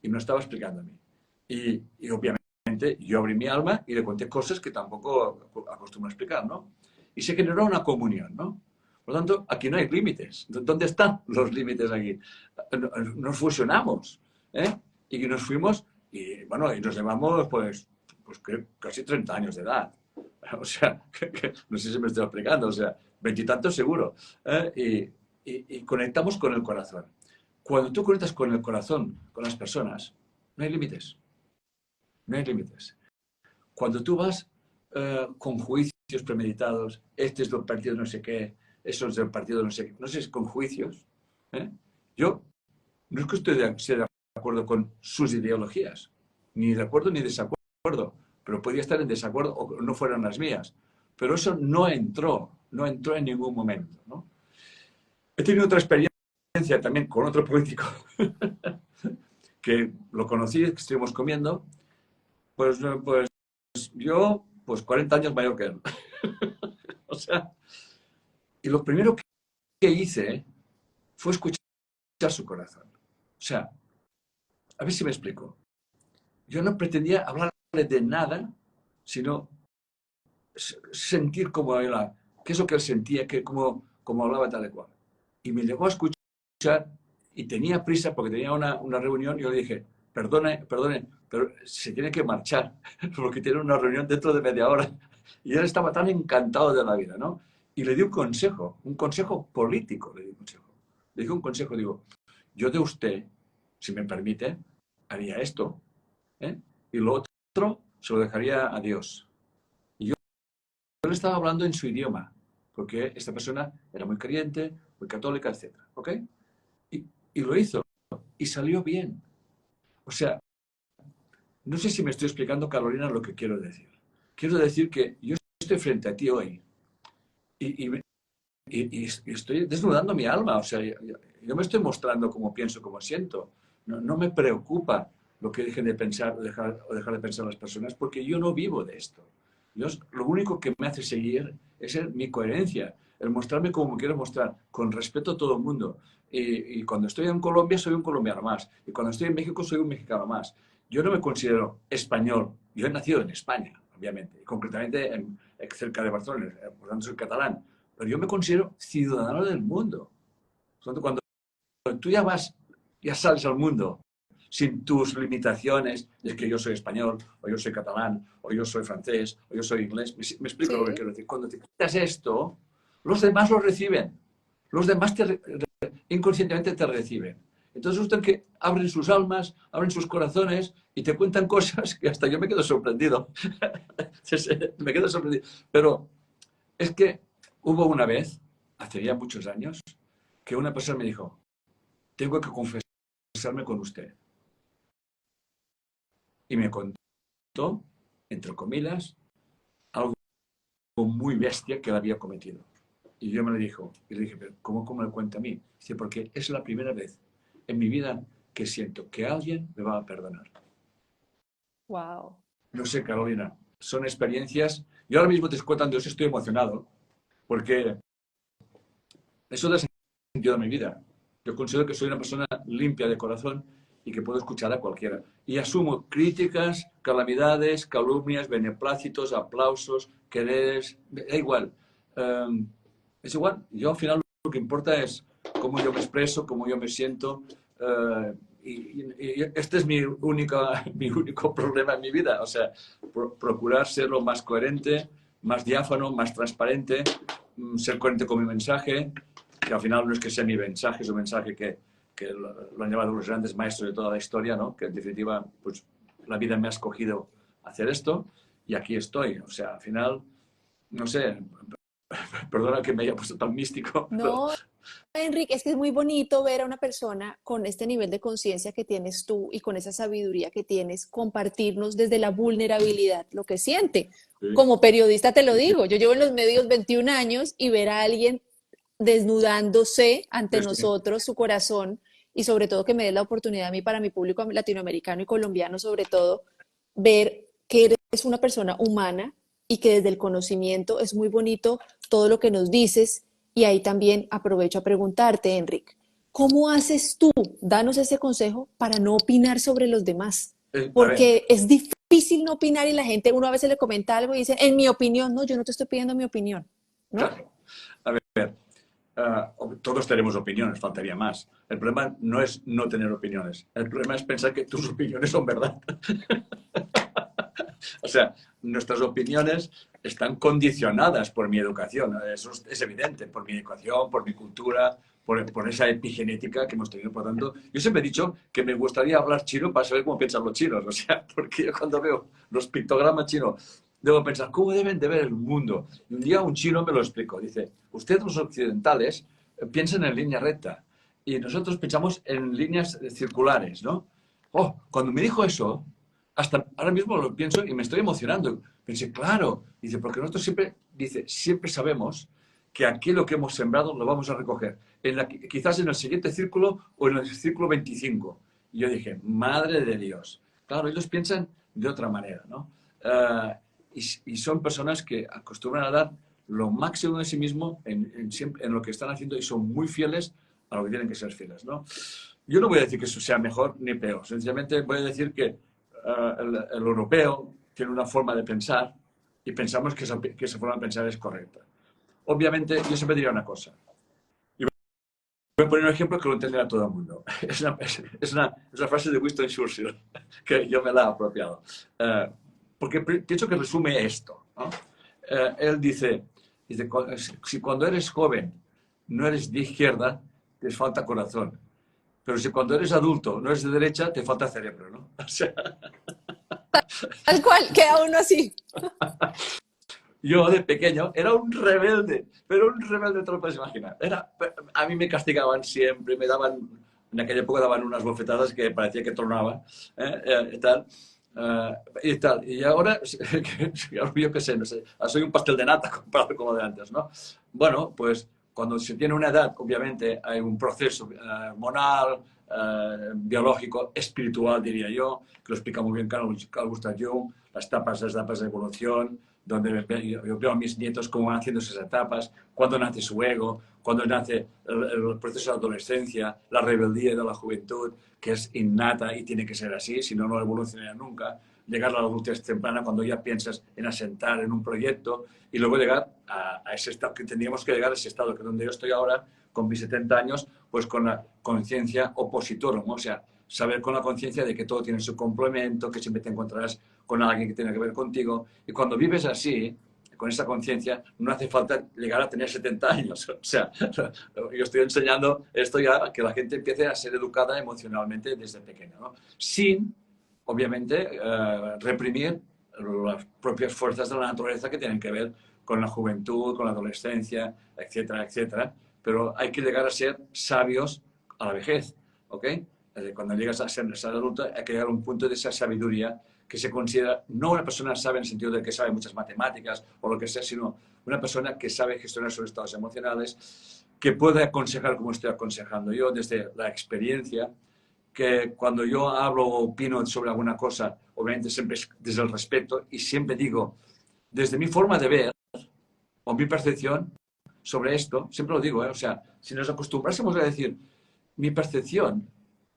Y me lo estaba explicando a mí. Y obviamente yo abrí mi alma y le conté cosas que tampoco acostumbro a explicar, ¿no? Y se generó una comunión, ¿no? Por lo tanto, aquí no hay límites. ¿Dónde están los límites aquí? Nos fusionamos, ¿eh? Y nos fuimos, y bueno, y nos llevamos pues casi 30 años de edad. O sea, no sé si me estoy explicando, o sea, veintitantos seguro. Y conectamos con el corazón. Cuando tú conectas con el corazón, con las personas, no hay límites. No hay límites. Cuando tú vas con juicios premeditados, este es del partido no sé qué, eso es del partido no sé qué, no sé, con juicios, ¿eh? Yo no es que esté de acuerdo con sus ideologías, ni de acuerdo ni desacuerdo, pero podía estar en desacuerdo o no fueran las mías. Pero eso no entró en ningún momento, ¿no? He tenido otra experiencia también con otro político que lo conocí, que estuvimos comiendo, pues yo, pues 40 años mayor que él. O sea, y lo primero que hice fue escuchar su corazón. O sea, a ver si me explico. Yo no pretendía hablarle de nada, sino sentir cómo era, qué es lo que él sentía, cómo hablaba tal y cual. Y me llegó a escuchar y tenía prisa porque tenía una reunión y yo le dije, perdone, pero se tiene que marchar porque tiene una reunión dentro de media hora. Y él estaba tan encantado de la vida, ¿no? Y le di un consejo político, le di un consejo. Le dije un consejo, digo, yo de usted, si me permite, haría esto, ¿eh? Y lo otro se lo dejaría a Dios. Yo le estaba hablando en su idioma, porque esta persona era muy creyente, muy católica, etc. ¿Ok? Y lo hizo. Y salió bien. O sea, no sé si me estoy explicando, Carolina, lo que quiero decir. Quiero decir que yo estoy frente a ti hoy y, y, y estoy desnudando mi alma. O sea, yo me estoy mostrando cómo pienso, cómo siento. No me preocupa lo que dejen de pensar o dejar de pensar las personas, porque yo no vivo de esto. Lo único que me hace seguir es mi coherencia, el mostrarme como me quiero mostrar, con respeto a todo el mundo. Y cuando estoy en Colombia, soy un colombiano más. Y cuando estoy en México, soy un mexicano más. Yo no me considero español. Yo he nacido en España, obviamente, y concretamente cerca de Barcelona, por tanto soy catalán. Pero yo me considero ciudadano del mundo. Por tanto, cuando tú ya vas ya sales al mundo sin tus limitaciones. Es que yo soy español, o yo soy catalán, o yo soy francés, o yo soy inglés. Me explico lo que Sí. quiero decir. Cuando te quitas esto, los demás lo reciben. Los demás inconscientemente te reciben. Entonces, usted que abren sus almas, abren sus corazones y te cuentan cosas que hasta yo me quedo sorprendido. Me quedo sorprendido. Pero es que hubo una vez, hace ya muchos años, que una persona me dijo, tengo que confesarme con usted. Y me contó, entre comillas, algo muy bestia que él había cometido. Y yo me lo dijo, y le dije, pero ¿cómo me lo cuenta a mí? Dice, porque es la primera vez en mi vida que siento que alguien me va a perdonar. Wow. No sé, Carolina, son experiencias. Yo ahora mismo te estoy contando, yo estoy emocionado, porque eso da sentido a mi vida. Yo considero que soy una persona limpia de corazón y que puedo escuchar a cualquiera. Y asumo críticas, calamidades, calumnias, beneplácitos, aplausos, quereres, da igual. Es igual. Yo al final lo que importa es cómo yo me expreso, cómo yo me siento. Y este es mi único problema en mi vida. O sea, procurar ser lo más coherente, más diáfano, más transparente, ser coherente con mi mensaje, que al final no es que sea mi mensaje, es un mensaje que lo han llevado los grandes maestros de toda la historia, ¿no? Que en definitiva, pues la vida me ha escogido hacer esto y aquí estoy. O sea, al final, no sé, perdona que me haya puesto tan místico, pero No, Enrique, es que es muy bonito ver a una persona con este nivel de conciencia que tienes tú y con esa sabiduría que tienes, compartirnos desde la vulnerabilidad lo que siente. sí, Como periodista te lo sí, sí, digo, yo llevo en los medios 21 años y ver a alguien desnudándose ante sí, sí. nosotros, su corazón, y sobre todo que me dé la oportunidad a mí, para mi público latinoamericano y colombiano, sobre todo, ver que eres una persona humana y que desde el conocimiento es muy bonito todo lo que nos dices. Y ahí también aprovecho a preguntarte, Enrique, ¿cómo haces tú? Danos ese consejo para no opinar sobre los demás, A ver, porque es difícil no opinar y la gente, uno a veces le comenta algo y dice, en mi opinión, no, yo no te estoy pidiendo mi opinión, ¿no? claro, a ver, todos tenemos opiniones, faltaría más. El problema no es no tener opiniones, el problema es pensar que tus opiniones son verdad. O sea, nuestras opiniones están condicionadas por mi educación, eso es evidente, por mi educación, por mi cultura, por esa epigenética que hemos tenido. Por tanto, yo siempre he dicho que me gustaría hablar chino para saber cómo piensan los chinos, o sea, porque yo cuando veo los pictogramas chinos, debo pensar, ¿cómo deben de ver el mundo? Y un día un chino me lo explicó, dice, ustedes los occidentales piensan en línea recta y nosotros pensamos en líneas circulares, ¿no? Oh, cuando me dijo eso, hasta ahora mismo lo pienso y me estoy emocionando. Pensé, claro, dice, porque nosotros siempre, dice, siempre sabemos que aquello que hemos sembrado lo vamos a recoger, quizás en el siguiente círculo o en el círculo 25. Y yo dije, madre de Dios. Claro, ellos piensan de otra manera, ¿no? Y son personas que acostumbran a dar lo máximo de sí mismo en lo que están haciendo y son muy fieles a lo que tienen que ser fieles, ¿no? Yo no voy a decir que eso sea mejor ni peor, sencillamente voy a decir que el europeo tiene una forma de pensar y pensamos que esa forma de pensar es correcta. Obviamente, yo siempre diría una cosa. Y voy a poner un ejemplo que lo entenderá todo el mundo. Es una frase de Winston Churchill, que yo me la he apropiado. Porque pienso que resume esto, ¿no? Él dice, si cuando eres joven no eres de izquierda, te falta corazón. Pero si cuando eres adulto no eres de derecha, te falta cerebro, ¿no? O sea, Tal cual, queda uno así. yo de pequeño era un rebelde, pero un rebelde te lo puedes imaginar. A mí me castigaban siempre, en aquella época daban unas bofetadas que parecía que tronaba, y tal. Y tal. Y ahora, yo qué sé, no sé, soy un pastel de nata comparado con lo de antes, ¿no? Bueno, pues cuando se tiene una edad, obviamente hay un proceso hormonal, biológico, espiritual, diría yo, que lo explica muy bien Carl Gustav Jung, las etapas de evolución, donde yo veo a mis nietos cómo van haciendo esas etapas, cuando nace su ego, cuando nace el proceso de adolescencia, la rebeldía de la juventud, que es innata y tiene que ser así, si no, no evolucionará nunca. llegar a la adultez temprana cuando ya piensas en asentar en un proyecto y luego llegar a ese estado, que tendríamos que llegar a ese estado, que es donde yo estoy ahora, con mis 70 años, pues con la conciencia opositora, ¿no? O sea, saber con la conciencia de que todo tiene su complemento, que siempre te encontrarás con alguien que tiene que ver contigo. Y cuando vives así, con esa conciencia, no hace falta llegar a tener 70 años. O sea, yo estoy enseñando esto ya, que la gente empiece a ser educada emocionalmente desde pequeña, ¿no? Sin, obviamente, reprimir las propias fuerzas de la naturaleza que tienen que ver con la juventud, con la adolescencia, etcétera, etcétera. Pero hay que llegar a ser sabios a la vejez, ¿ok? Cuando llegas a ser adulto hay que llegar a un punto de esa sabiduría que se considera no una persona sabia en el sentido de que sabe muchas matemáticas o lo que sea, sino una persona que sabe gestionar sus estados emocionales, que puede aconsejar como estoy aconsejando yo desde la experiencia, que cuando yo hablo o opino sobre alguna cosa, obviamente siempre es desde el respeto y siempre digo, desde mi forma de ver o mi percepción sobre esto, siempre lo digo, ¿eh? O sea, si nos acostumbrásemos a decir mi percepción,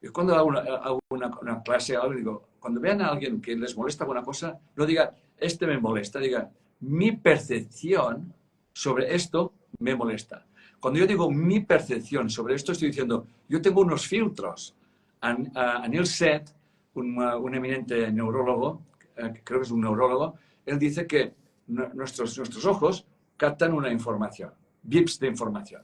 yo cuando hago una clase o algo, digo, cuando vean a alguien que les molesta alguna cosa, no digan, este me molesta, digan, mi percepción sobre esto me molesta. Cuando yo digo mi percepción sobre esto, estoy diciendo, yo tengo unos filtros. A Neil Seth, un eminente neurólogo, creo que es un neurólogo, él dice que nuestros ojos captan una información, bips de información,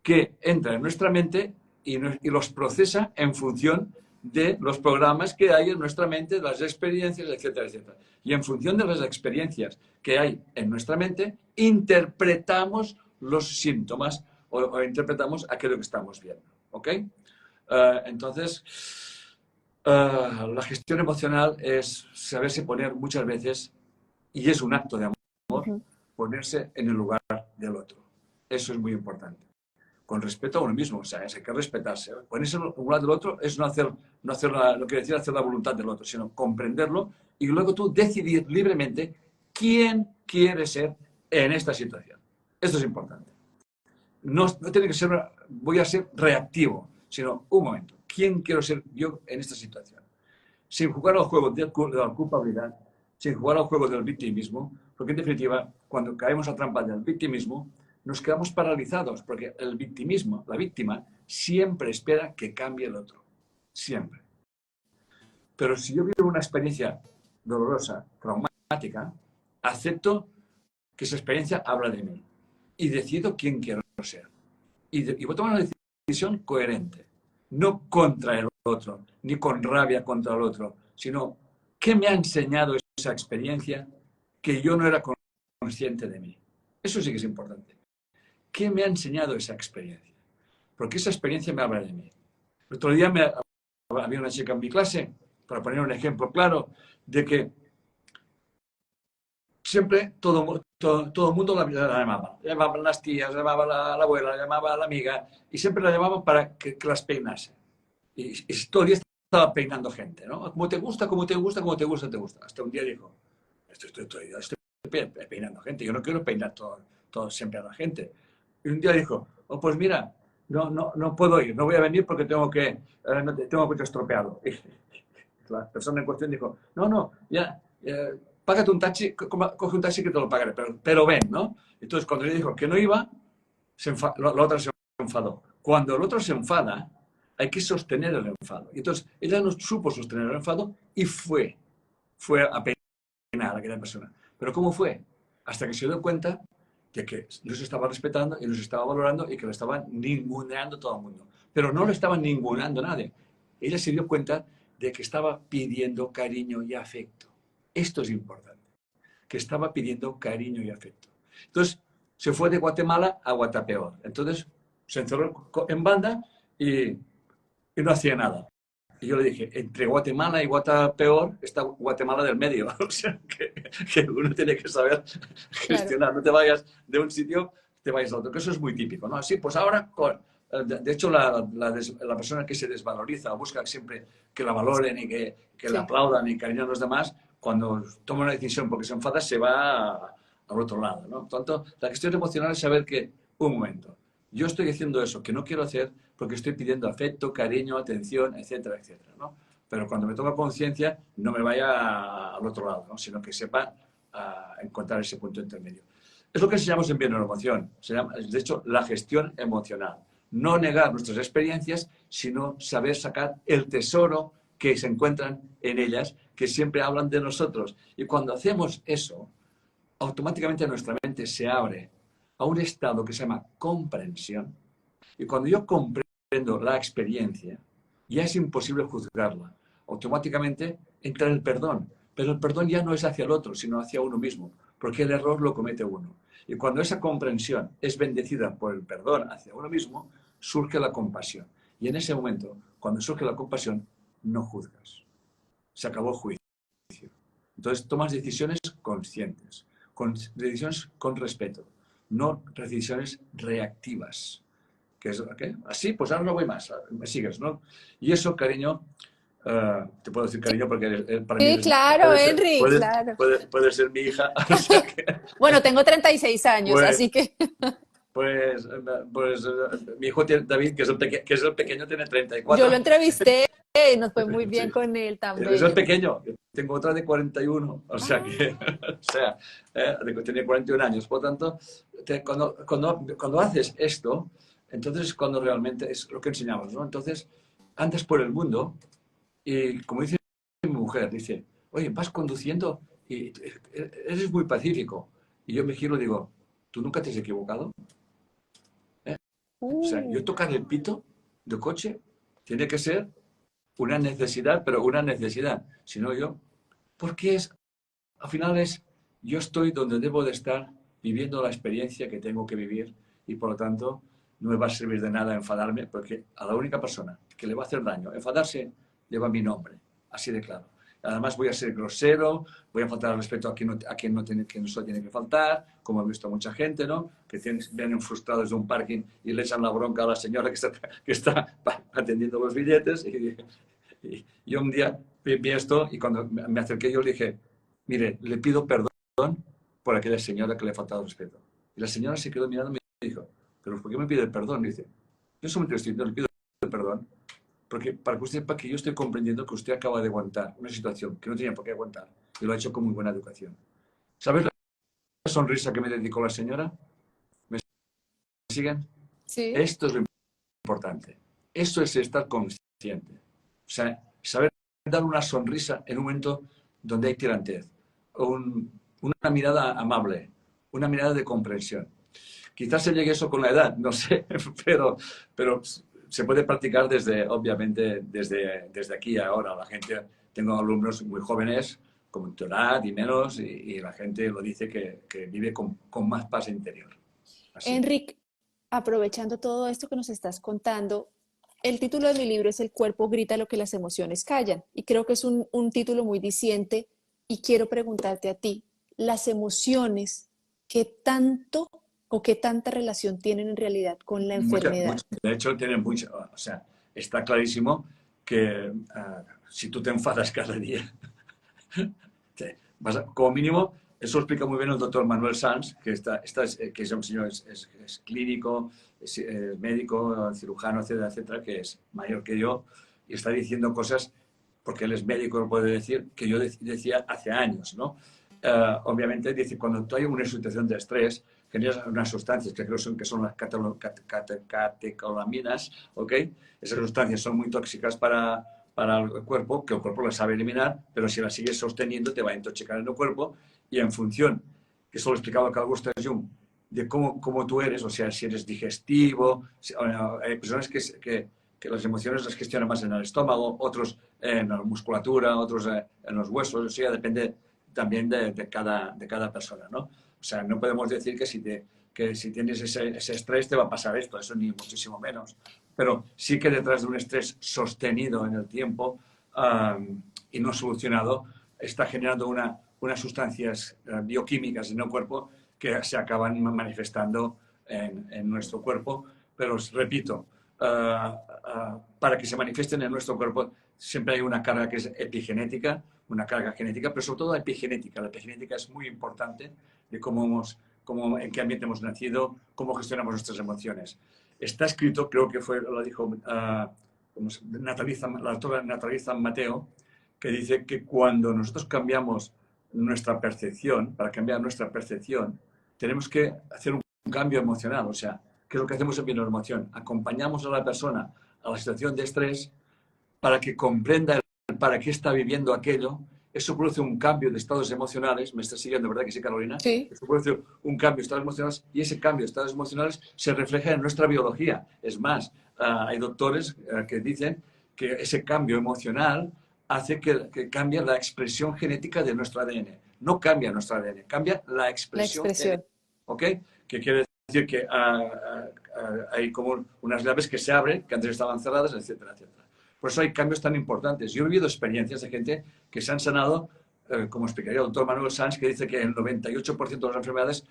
que entra en nuestra mente y los procesa en función de los programas que hay en nuestra mente, de las experiencias, etcétera, etcétera. Y en función de las experiencias que hay en nuestra mente, interpretamos los síntomas o interpretamos aquello que estamos viendo. ¿Ok? Entonces, la gestión emocional es saberse poner muchas veces, y es un acto de amor, ponerse en el lugar del otro. Eso es muy importante. Con respeto a uno mismo, o sea, hay que respetarse. Ponerse en el lugar del otro es no quiere decir hacer la voluntad del otro, sino comprenderlo y luego tú decidir libremente quién quieres ser en esta situación. Esto es importante. No tiene que ser, voy a ser reactivo, sino un momento. ¿Quién quiero ser yo en esta situación? Sin jugar al juego de la culpabilidad, sin jugar al juego del victimismo, porque en definitiva, cuando caemos a trampa del victimismo, nos quedamos paralizados, porque el victimismo, la víctima, siempre espera que cambie el otro. Siempre. Pero si yo vivo una experiencia dolorosa, traumática, acepto que esa experiencia habla de mí y decido quién quiero ser. Y voy a tomar una decisión coherente, no contra el otro, ni con rabia contra el otro, sino qué me ha enseñado esa experiencia que yo no era consciente de mí. Eso sí que es importante. ¿Qué me ha enseñado esa experiencia? Porque esa experiencia me habla de mí. El otro día había una chica en mi clase, para poner un ejemplo claro, de que siempre todo el mundo la llamaba. Le llamaban las tías, le llamaba la abuela, le llamaba la amiga, y siempre la llamaban para que las peinase. Y todo el día estaba peinando gente, ¿no? Como te gusta, como te gusta, como te gusta, te gusta. Hasta un día dijo, estoy peinando gente, yo no quiero peinar todo siempre a la gente. Y un día dijo, oh, pues mira, no puedo ir, no voy a venir porque tengo coche estropeado. Y la persona en cuestión dijo, no, ya págate un taxi, coge un taxi que te lo pagaré, pero ven, ¿no? Entonces, cuando le dijo que no iba, la otra se enfadó. Cuando el otro se enfada, hay que sostener el enfado. Y entonces, ella no supo sostener el enfado y fue a peinar a aquella persona. ¿Pero cómo fue? Hasta que se dio cuenta de que nos estaba respetando y nos estaba valorando y que lo estaban ninguneando todo el mundo. Pero no lo estaban ninguneando nadie. Ella se dio cuenta de que estaba pidiendo cariño y afecto. Esto es importante, que estaba pidiendo cariño y afecto. Entonces, se fue de Guatemala a Guatapeor. Entonces, se encerró en banda y no hacía nada. Y yo le dije, entre Guatemala y Guatapeor está Guatemala del medio. O sea, que uno tiene que saber gestionar. Claro. No te vayas de un sitio, te vayas a otro. Que eso es muy típico, ¿no? Así, pues ahora, de hecho, la persona que se desvaloriza o busca siempre que la valoren y que sí, la aplaudan y cariño a los demás, cuando toma una decisión porque se enfada, se va al otro lado, ¿no? Por tanto, la gestión emocional es saber que, un momento, yo estoy haciendo eso que no quiero hacer porque estoy pidiendo afecto, cariño, atención, etcétera, etcétera, ¿no? pero cuando me toma conciencia no me vaya al otro lado, ¿no? Sino que sepa encontrar ese punto intermedio. Es lo que enseñamos en Bioneuroemoción, se llama, de hecho, la gestión emocional. No negar nuestras experiencias, sino saber sacar el tesoro que se encuentran en ellas, que siempre hablan de nosotros. Y cuando hacemos eso, automáticamente nuestra mente se abre a un estado que se llama comprensión. Y cuando yo comprendo la experiencia, ya es imposible juzgarla. Automáticamente entra el perdón. Pero el perdón ya no es hacia el otro, sino hacia uno mismo, porque el error lo comete uno. Y cuando esa comprensión es bendecida por el perdón hacia uno mismo, surge la compasión. Y en ese momento, cuando surge la compasión, no juzgas. Se acabó el juicio. Entonces tomas decisiones conscientes, decisiones con respeto, no decisiones reactivas. Que es, ¿qué? Así, pues ahora no voy más, me sigues, ¿no? Y eso, cariño, te puedo decir cariño porque para mí Sí, claro, Henry, claro. puede ser mi hija. O sea que, Bueno, tengo 36 años, pues, así que pues, pues mi hijo David, que es el pequeño, tiene yo lo 34. entrevisté y nos fue muy bien Sí. con él, tan Es el bello. pequeño. Tengo otra de 41. O sea que, Ah, o sea, tiene 41 años. Por lo tanto, cuando haces esto, entonces cuando realmente es lo que enseñamos, ¿no? Entonces, andas por el mundo y, como dice mi mujer, dice, oye, vas conduciendo y eres muy pacífico. Y yo me giro y digo, ¿tú nunca te has equivocado? ¿Eh? O sea, yo uh, tocar el pito de coche tiene que ser una necesidad, pero una necesidad. Si no, yo, porque al final es, yo estoy donde debo de estar, viviendo la experiencia que tengo que vivir y por lo tanto no me va a servir de nada enfadarme porque a la única persona que le va a hacer daño enfadarse lleva mi nombre, así de claro. Además voy a ser grosero, voy a faltar al respeto a quien no tiene, que no se tiene que faltar, como he visto a mucha gente, ¿no? Que vienen frustrados de un parking y le echan la bronca a la señora que está atendiendo los billetes y yo un día vi esto y cuando me acerqué yo le dije, mire, le pido perdón por aquella señora que le ha faltado respeto. Y la señora se quedó mirando y me dijo, ¿pero por qué me pide perdón? Y dice, yo solamente le pido perdón porque para que usted sepa que yo estoy comprendiendo que usted acaba de aguantar una situación que no tenía por qué aguantar y lo ha hecho con muy buena educación. ¿Sabes la sonrisa que me dedicó la señora? ¿Me siguen? sí. Esto es lo importante. Eso es estar consciente. O sea, saber dar una sonrisa en un momento donde hay tirantez. Una mirada amable, una mirada de comprensión. Quizás se llegue eso con la edad, no sé, pero se puede practicar desde, obviamente, desde aquí a ahora. La gente, tengo alumnos muy jóvenes, con tu edad y menos, y la gente lo dice que vive con más paz interior. Así. Enric, aprovechando todo esto que nos estás contando, el título de mi libro es El cuerpo grita lo que las emociones callan. Y creo que es un título muy diciente. Y quiero preguntarte a ti, ¿las emociones qué tanto o qué tanta relación tienen en realidad con la Mucha, enfermedad? mucha. De hecho, tienen mucha. O sea, está clarísimo que si tú te enfadas cada día, como mínimo, eso lo explica muy bien el doctor Manuel Sanz, que es un señor, es clínico, es médico, cirujano, etcétera, etcétera, que es mayor que yo y está diciendo cosas, porque él es médico, lo puede decir, que yo decía hace años, ¿no? Obviamente, dice, cuando tú hay una situación de estrés, generas unas sustancias que creo que son las catecolaminas, ¿ok? Esas sustancias son muy tóxicas para el cuerpo, que el cuerpo las sabe eliminar, pero si las sigues sosteniendo te va a intoxicar en el cuerpo y en función, que eso lo explicaba Carl Gustav Jung, de cómo tú eres, o sea, si eres digestivo, hay personas que las emociones las gestionan más en el estómago, otros en la musculatura, otros en los huesos, eso ya depende también de cada persona, ¿no? O sea, no podemos decir que si tienes ese estrés te va a pasar esto, eso ni muchísimo menos. Pero sí que detrás de un estrés sostenido en el tiempo y no solucionado, está generando unas sustancias bioquímicas en el cuerpo que se acaban manifestando en nuestro cuerpo. Pero os repito, para que se manifiesten en nuestro cuerpo siempre hay una carga que es epigenética, una carga genética, pero sobre todo epigenética. La epigenética es muy importante de en qué ambiente hemos nacido, cómo gestionamos nuestras emociones. Está escrito, creo que lo dijo la doctora Nataliza Mateo, que dice que cuando nosotros cambiamos nuestra percepción, para cambiar nuestra percepción, tenemos que hacer un cambio emocional. O sea, ¿qué es lo que hacemos en bioemoción? Acompañamos a la persona a la situación de estrés para que comprenda para qué está viviendo aquello. Eso produce un cambio de estados emocionales. ¿Me estás siguiendo, verdad que sí, Carolina? Sí. Eso produce un cambio de estados emocionales y ese cambio de estados emocionales se refleja en nuestra biología. Es más, hay doctores que dicen que ese cambio emocional hace que cambie la expresión genética de nuestro ADN. No cambia nuestro ADN, cambia la La expresión genética. expresión. ¿Ok? Que quiere decir que hay como unas llaves que se abren, que antes estaban cerradas, etcétera, etcétera. Por eso hay cambios tan importantes. Yo he vivido experiencias de gente que se han sanado, como explicaría el doctor Manuel Sanz, que dice que el 98% de las enfermedades,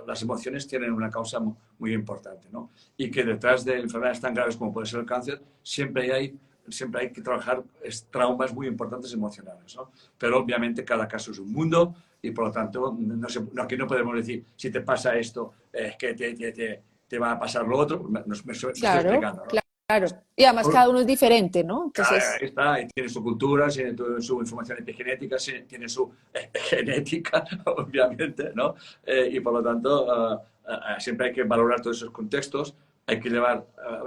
las emociones tienen una causa muy importante, ¿no? Y que detrás de enfermedades tan graves como puede ser el cáncer, siempre hay que trabajar traumas muy importantes emocionales, ¿no? Pero obviamente cada caso es un mundo y por lo tanto aquí no podemos decir si te pasa esto, es que te va a pasar lo otro. Me estoy Claro, explicando, ¿no? claro. Y además cada uno es diferente, ¿no? Ahí Entonces, está, y tiene su cultura, tiene su información epigenética, tiene su genética, obviamente, ¿no? Y por lo tanto, siempre hay que valorar todos esos contextos, hay que llevar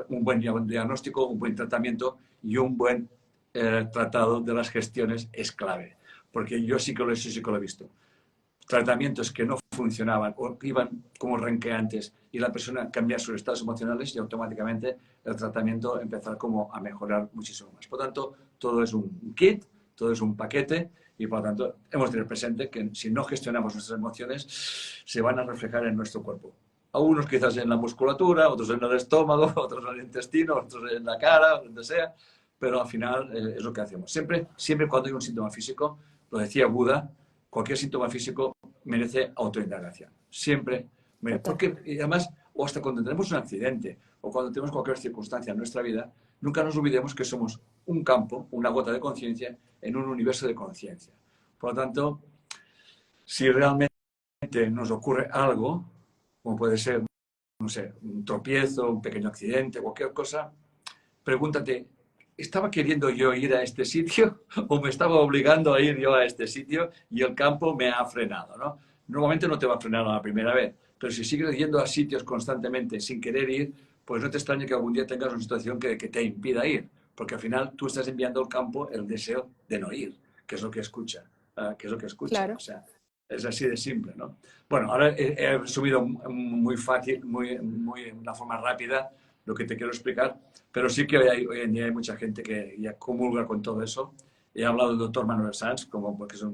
un buen diagnóstico, un buen tratamiento y un buen tratado de las gestiones es clave. Porque yo sí que lo he visto. Tratamientos que no funcionaban o iban como renqueantes y la persona cambiaba sus estados emocionales y automáticamente el tratamiento empezaba como a mejorar muchísimo más. Por lo tanto, todo es un kit, todo es un paquete y por lo tanto hemos de tener presente que si no gestionamos nuestras emociones se van a reflejar en nuestro cuerpo. Algunos quizás en la musculatura, otros en el estómago, otros en el intestino, otros en la cara, donde sea, pero al final es lo que hacemos. Siempre cuando hay un síntoma físico, lo decía Buda, cualquier síntoma físico merece autoindagación. Siempre merece. total. Porque y además, o hasta cuando tenemos un accidente o cuando tenemos cualquier circunstancia en nuestra vida, nunca nos olvidemos que somos un campo, una gota de conciencia en un universo de conciencia. Por lo tanto, si realmente nos ocurre algo, como puede ser, no sé, un tropiezo, un pequeño accidente, cualquier cosa, pregúntate, ¿estaba queriendo yo ir a este sitio o me estaba obligando a ir yo a este sitio y el campo me ha frenado, ¿no? Normalmente no te va a frenar a la primera vez, pero si sigues yendo a sitios constantemente sin querer ir, pues no te extrañe que algún día tengas una situación que te impida ir, porque al final tú estás enviando al campo el deseo de no ir, que es lo que escucha, que es lo que escucha. O Claro. sea, es así de simple, ¿no? Bueno, ahora he resumido muy fácil, una forma rápida lo que te quiero explicar, pero sí que hoy en día hay mucha gente que ya comulga con todo eso. He hablado del doctor Manuel Sanz, como porque es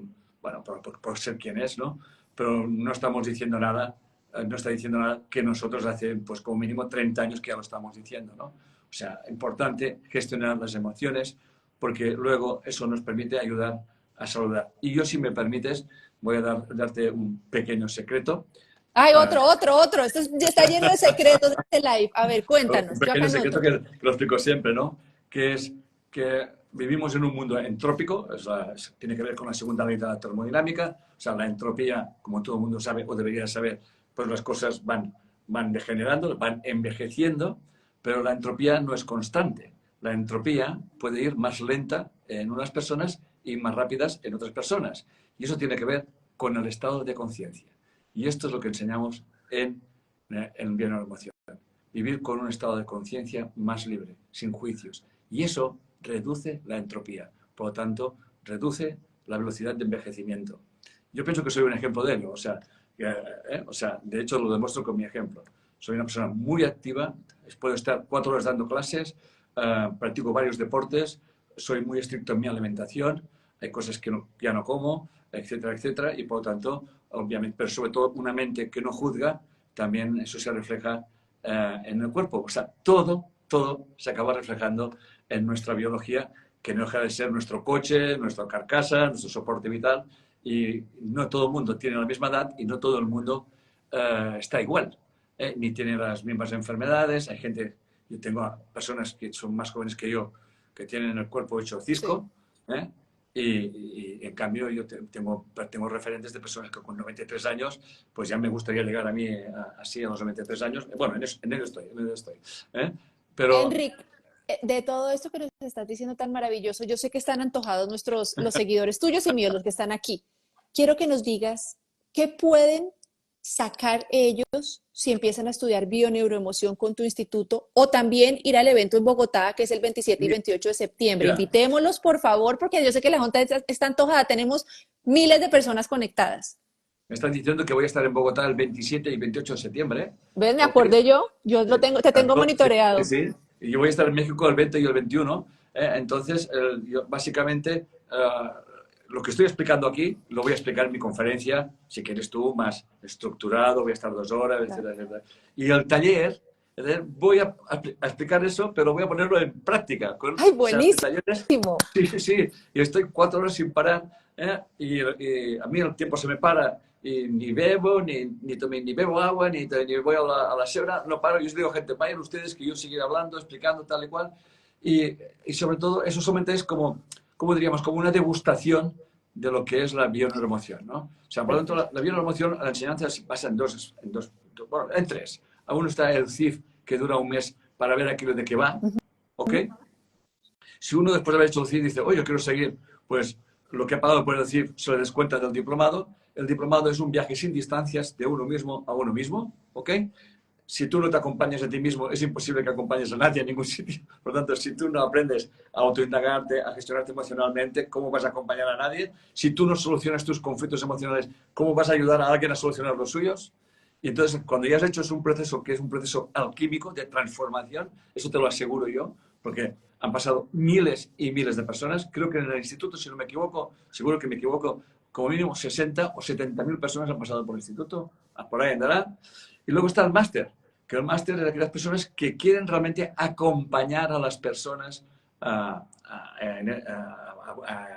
bueno, por ser quien es, ¿no? Pero no estamos diciendo nada, no está diciendo nada que nosotros hace, pues como mínimo 30 años que ya lo estamos diciendo, ¿no? O sea, importante gestionar las emociones, porque luego eso nos permite ayudar a saludar. Y yo, si me permites, voy a darte un pequeño secreto. Ay, Uh, otro. Esto ya está lleno de secretos de este live. A ver, un cuéntanos, yo pequeño acá secreto noto. que lo explico siempre, ¿no? Que es que vivimos en un mundo entrópico, tiene que ver con la segunda ley de la termodinámica, o sea, la entropía, como todo el mundo sabe o debería saber, pues las cosas van degenerando, van envejeciendo, pero la entropía no es constante. La entropía puede ir más lenta en unas personas y más rápidas en otras personas. Y eso tiene que ver con el estado de conciencia. Y esto es lo que enseñamos en Bioemoción. Vivir con un estado de conciencia más libre, sin juicios. Y eso reduce la entropía. Por lo tanto, reduce la velocidad de envejecimiento. Yo pienso que soy un ejemplo de ello. De hecho, lo demuestro con mi ejemplo. Soy una persona muy activa, puedo estar 4 horas dando clases, practico varios deportes, soy muy estricto en mi alimentación, hay cosas que ya no como, etcétera, etcétera, y por lo tanto, obviamente, pero sobre todo una mente que no juzga, también eso se refleja en el cuerpo. O sea, todo se acaba reflejando en nuestra biología, que no deja de ser nuestro coche, nuestra carcasa, nuestro soporte vital, y no todo el mundo tiene la misma edad y no todo el mundo está igual, ni tiene las mismas enfermedades. Hay gente, yo tengo personas que son más jóvenes que yo, que tienen el cuerpo hecho Sí. cisco, ¿eh? Y en cambio yo tengo referentes de personas que con 93 años, pues ya me gustaría llegar a mí así a los 93 años. Bueno, en ello estoy, ¿eh? Pero Enric, De todo esto que nos estás diciendo tan maravilloso, yo sé que están antojados los seguidores tuyos y míos, los que están aquí. Quiero que nos digas qué pueden sacar ellos si empiezan a estudiar bioneuroemoción con tu instituto o también ir al evento en Bogotá, que es el 27 y 28 de septiembre. Mira, Invitémoslos, por favor, porque yo sé que la Junta está antojada. Tenemos miles de personas conectadas. me están diciendo que voy a estar en Bogotá el 27 y 28 de septiembre, ¿Ves? Me ¿ok? acordé yo lo tengo, te tengo Sí, monitoreado. sí. Y yo voy a estar en México el 20 y el 21. Entonces, yo básicamente, lo que estoy explicando aquí lo voy a explicar en mi conferencia, si quieres tú, más estructurado, voy a estar 2 horas, Claro. etcétera, etcétera. Y el taller, voy a explicar eso, pero voy a ponerlo en práctica. ¡Ay, O sea, el taller es, buenísimo! sí, sí, sí. Y estoy 4 horas sin parar, y a mí el tiempo se me para y ni bebo, ni bebo agua, ni voy a la sauna, no paro. Yo os digo, gente, vayan ustedes que yo seguiré hablando, explicando tal y cual. Y sobre todo, eso solamente es como diríamos, como una degustación de lo que es la bioneuroemoción, ¿no? O sea, por lo tanto, Perfecto. la bioneuroemoción, la enseñanza se basa bueno, en tres. Aún está el CIF, que dura un mes para ver aquello de qué va, ¿ok? Si uno después de haber hecho el CIF dice, oye, yo quiero seguir, pues lo que ha pagado por el CIF se le descuenta del diplomado. El diplomado es un viaje sin distancias de uno mismo a uno mismo, ¿ok? Si tú no te acompañas a ti mismo, es imposible que acompañes a nadie a ningún sitio. Por lo tanto, si tú no aprendes a autoindagarte, a gestionarte emocionalmente, ¿cómo vas a acompañar a nadie? Si tú no solucionas tus conflictos emocionales, ¿cómo vas a ayudar a alguien a solucionar los suyos? Y entonces, cuando ya has hecho es un proceso que es un proceso alquímico de transformación, eso te lo aseguro yo, porque han pasado miles y miles de personas. Creo que en el instituto, si no me equivoco, seguro que me equivoco, como mínimo 60 o 70.000 personas han pasado por el instituto, por ahí andará. Y luego está el máster, que el máster es de aquellas personas que quieren realmente acompañar a las personas a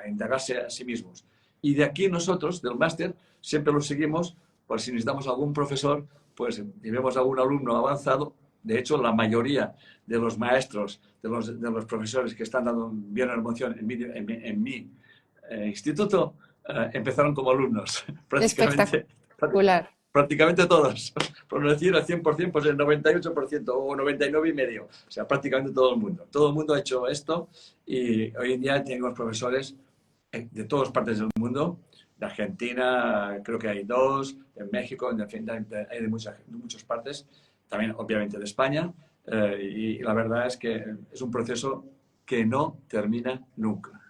indagarse a sí mismos. Y de aquí nosotros, del máster, siempre lo seguimos, por si necesitamos algún profesor, pues si vemos algún alumno avanzado. De hecho, la mayoría de los maestros, de los profesores que están dando bioneuroemoción en mi instituto, empezaron como alumnos, prácticamente, Espectacular. prácticamente todos, por no decir al 100%, pues el 98% o 99,5%, o sea, prácticamente todo el mundo. Todo el mundo ha hecho esto y hoy en día tenemos profesores de todas partes del mundo. De Argentina creo que hay 2, en México, en fin, hay de muchas partes, también obviamente de España, y la verdad es que es un proceso que no termina nunca,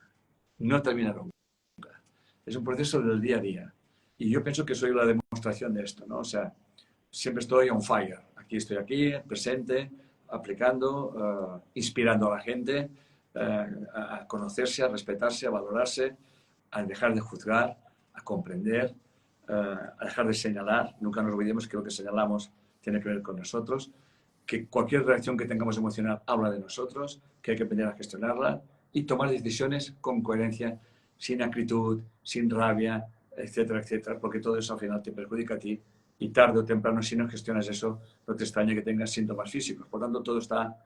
no termina nunca. Es un proceso del día a día. Y yo pienso que soy la demostración de esto, ¿no? O sea, siempre estoy on fire. Estoy aquí, presente, aplicando, inspirando a la gente a conocerse, a respetarse, a valorarse, a dejar de juzgar, a comprender, a dejar de señalar. Nunca nos olvidemos que lo que señalamos tiene que ver con nosotros, que cualquier reacción que tengamos emocional habla de nosotros, que hay que aprender a gestionarla y tomar decisiones con coherencia, sin acritud, sin rabia, etcétera, etcétera, porque todo eso al final te perjudica a ti y tarde o temprano, si no gestionas eso, no te extraña que tengas síntomas físicos. Por tanto, todo está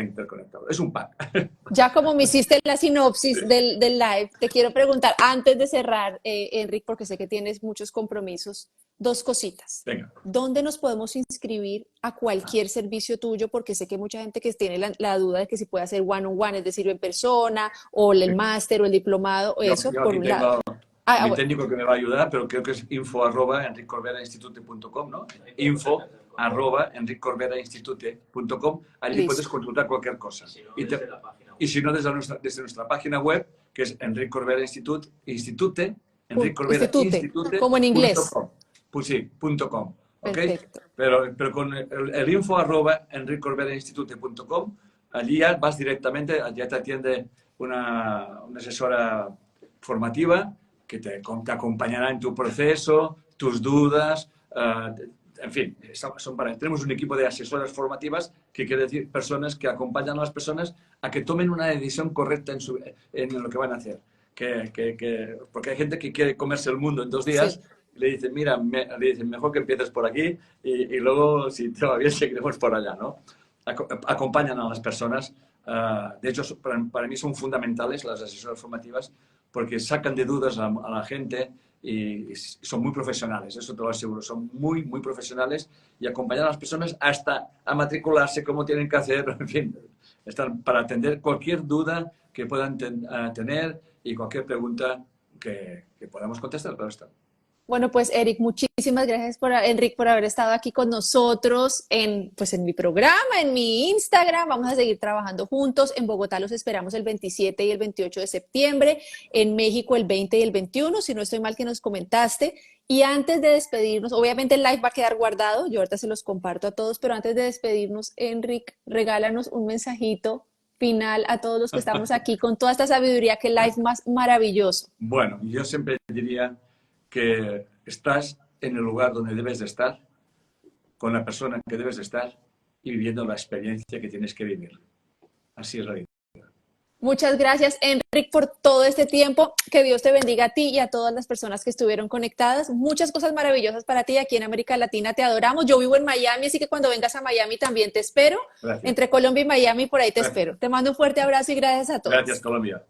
interconectado. Es un pack. Ya como me hiciste la sinopsis del live, te quiero preguntar, antes de cerrar, Enric, porque sé que tienes muchos compromisos, dos cositas. Venga. ¿Dónde nos podemos inscribir a cualquier servicio tuyo? Porque sé que hay mucha gente que tiene la duda de que si puede hacer one-on-one, es decir, en persona, o el máster, o el diplomado, o eso, Yo por aquí un lado. tengo mi Bueno, técnico que me va a ayudar, pero creo que es info@enriccorberainstitute.com, ¿no? info@enriccorberainstitute.com. Allí puedes listo. consultar cualquier cosa. Y si no, desde nuestra página web, que es Enric Corbera Institute, Enric Corbera Institute, como en inglés. Institute.com. Pues sí, .com, ¿ok? Perfecto. Pero con el info@enriccorberainstitute.com, allí ya vas directamente, ya te atiende una asesora formativa que te acompañará en tu proceso, tus dudas, en fin, tenemos un equipo de asesoras formativas, que quiere decir personas que acompañan a las personas a que tomen una decisión correcta en lo que van a hacer. Porque hay gente que quiere comerse el mundo en 2 días. Sí. Le dicen, mira, le dicen, mejor que empieces por aquí y luego, si te va bien, seguiremos por allá, ¿no? Acompañan a las personas. De hecho, para mí son fundamentales las asesoras formativas porque sacan de dudas a la gente, y son muy profesionales, eso te lo aseguro, son muy, muy profesionales y acompañan a las personas hasta a matricularse, cómo tienen que hacer, en fin, están para atender cualquier duda que puedan tener y cualquier pregunta que podamos contestar, claro está. Bueno, pues Eric, muchísimas gracias Enric, por haber estado aquí con nosotros pues en mi programa, en mi Instagram. Vamos a seguir trabajando juntos. En Bogotá los esperamos el 27 y el 28 de septiembre, en México el 20 y el 21, si no estoy mal que nos comentaste. Y antes de despedirnos, obviamente el live va a quedar guardado, yo ahorita se los comparto a todos, pero antes de despedirnos, Enric, regálanos un mensajito final a todos los que estamos aquí con toda esta sabiduría, que el live más maravilloso. Bueno, yo siempre diría que estás en el lugar donde debes de estar, con la persona que debes de estar y viviendo la experiencia que tienes que vivir. Así es la vida. Muchas gracias, Enric, por todo este tiempo. Que Dios te bendiga a ti y a todas las personas que estuvieron conectadas. Muchas cosas maravillosas para ti. Aquí en América Latina te adoramos. Yo vivo en Miami, así que cuando vengas a Miami también te espero. Gracias. Entre Colombia y Miami, por ahí te Gracias. espero. Te mando un fuerte abrazo y gracias a Gracias, todos. Colombia.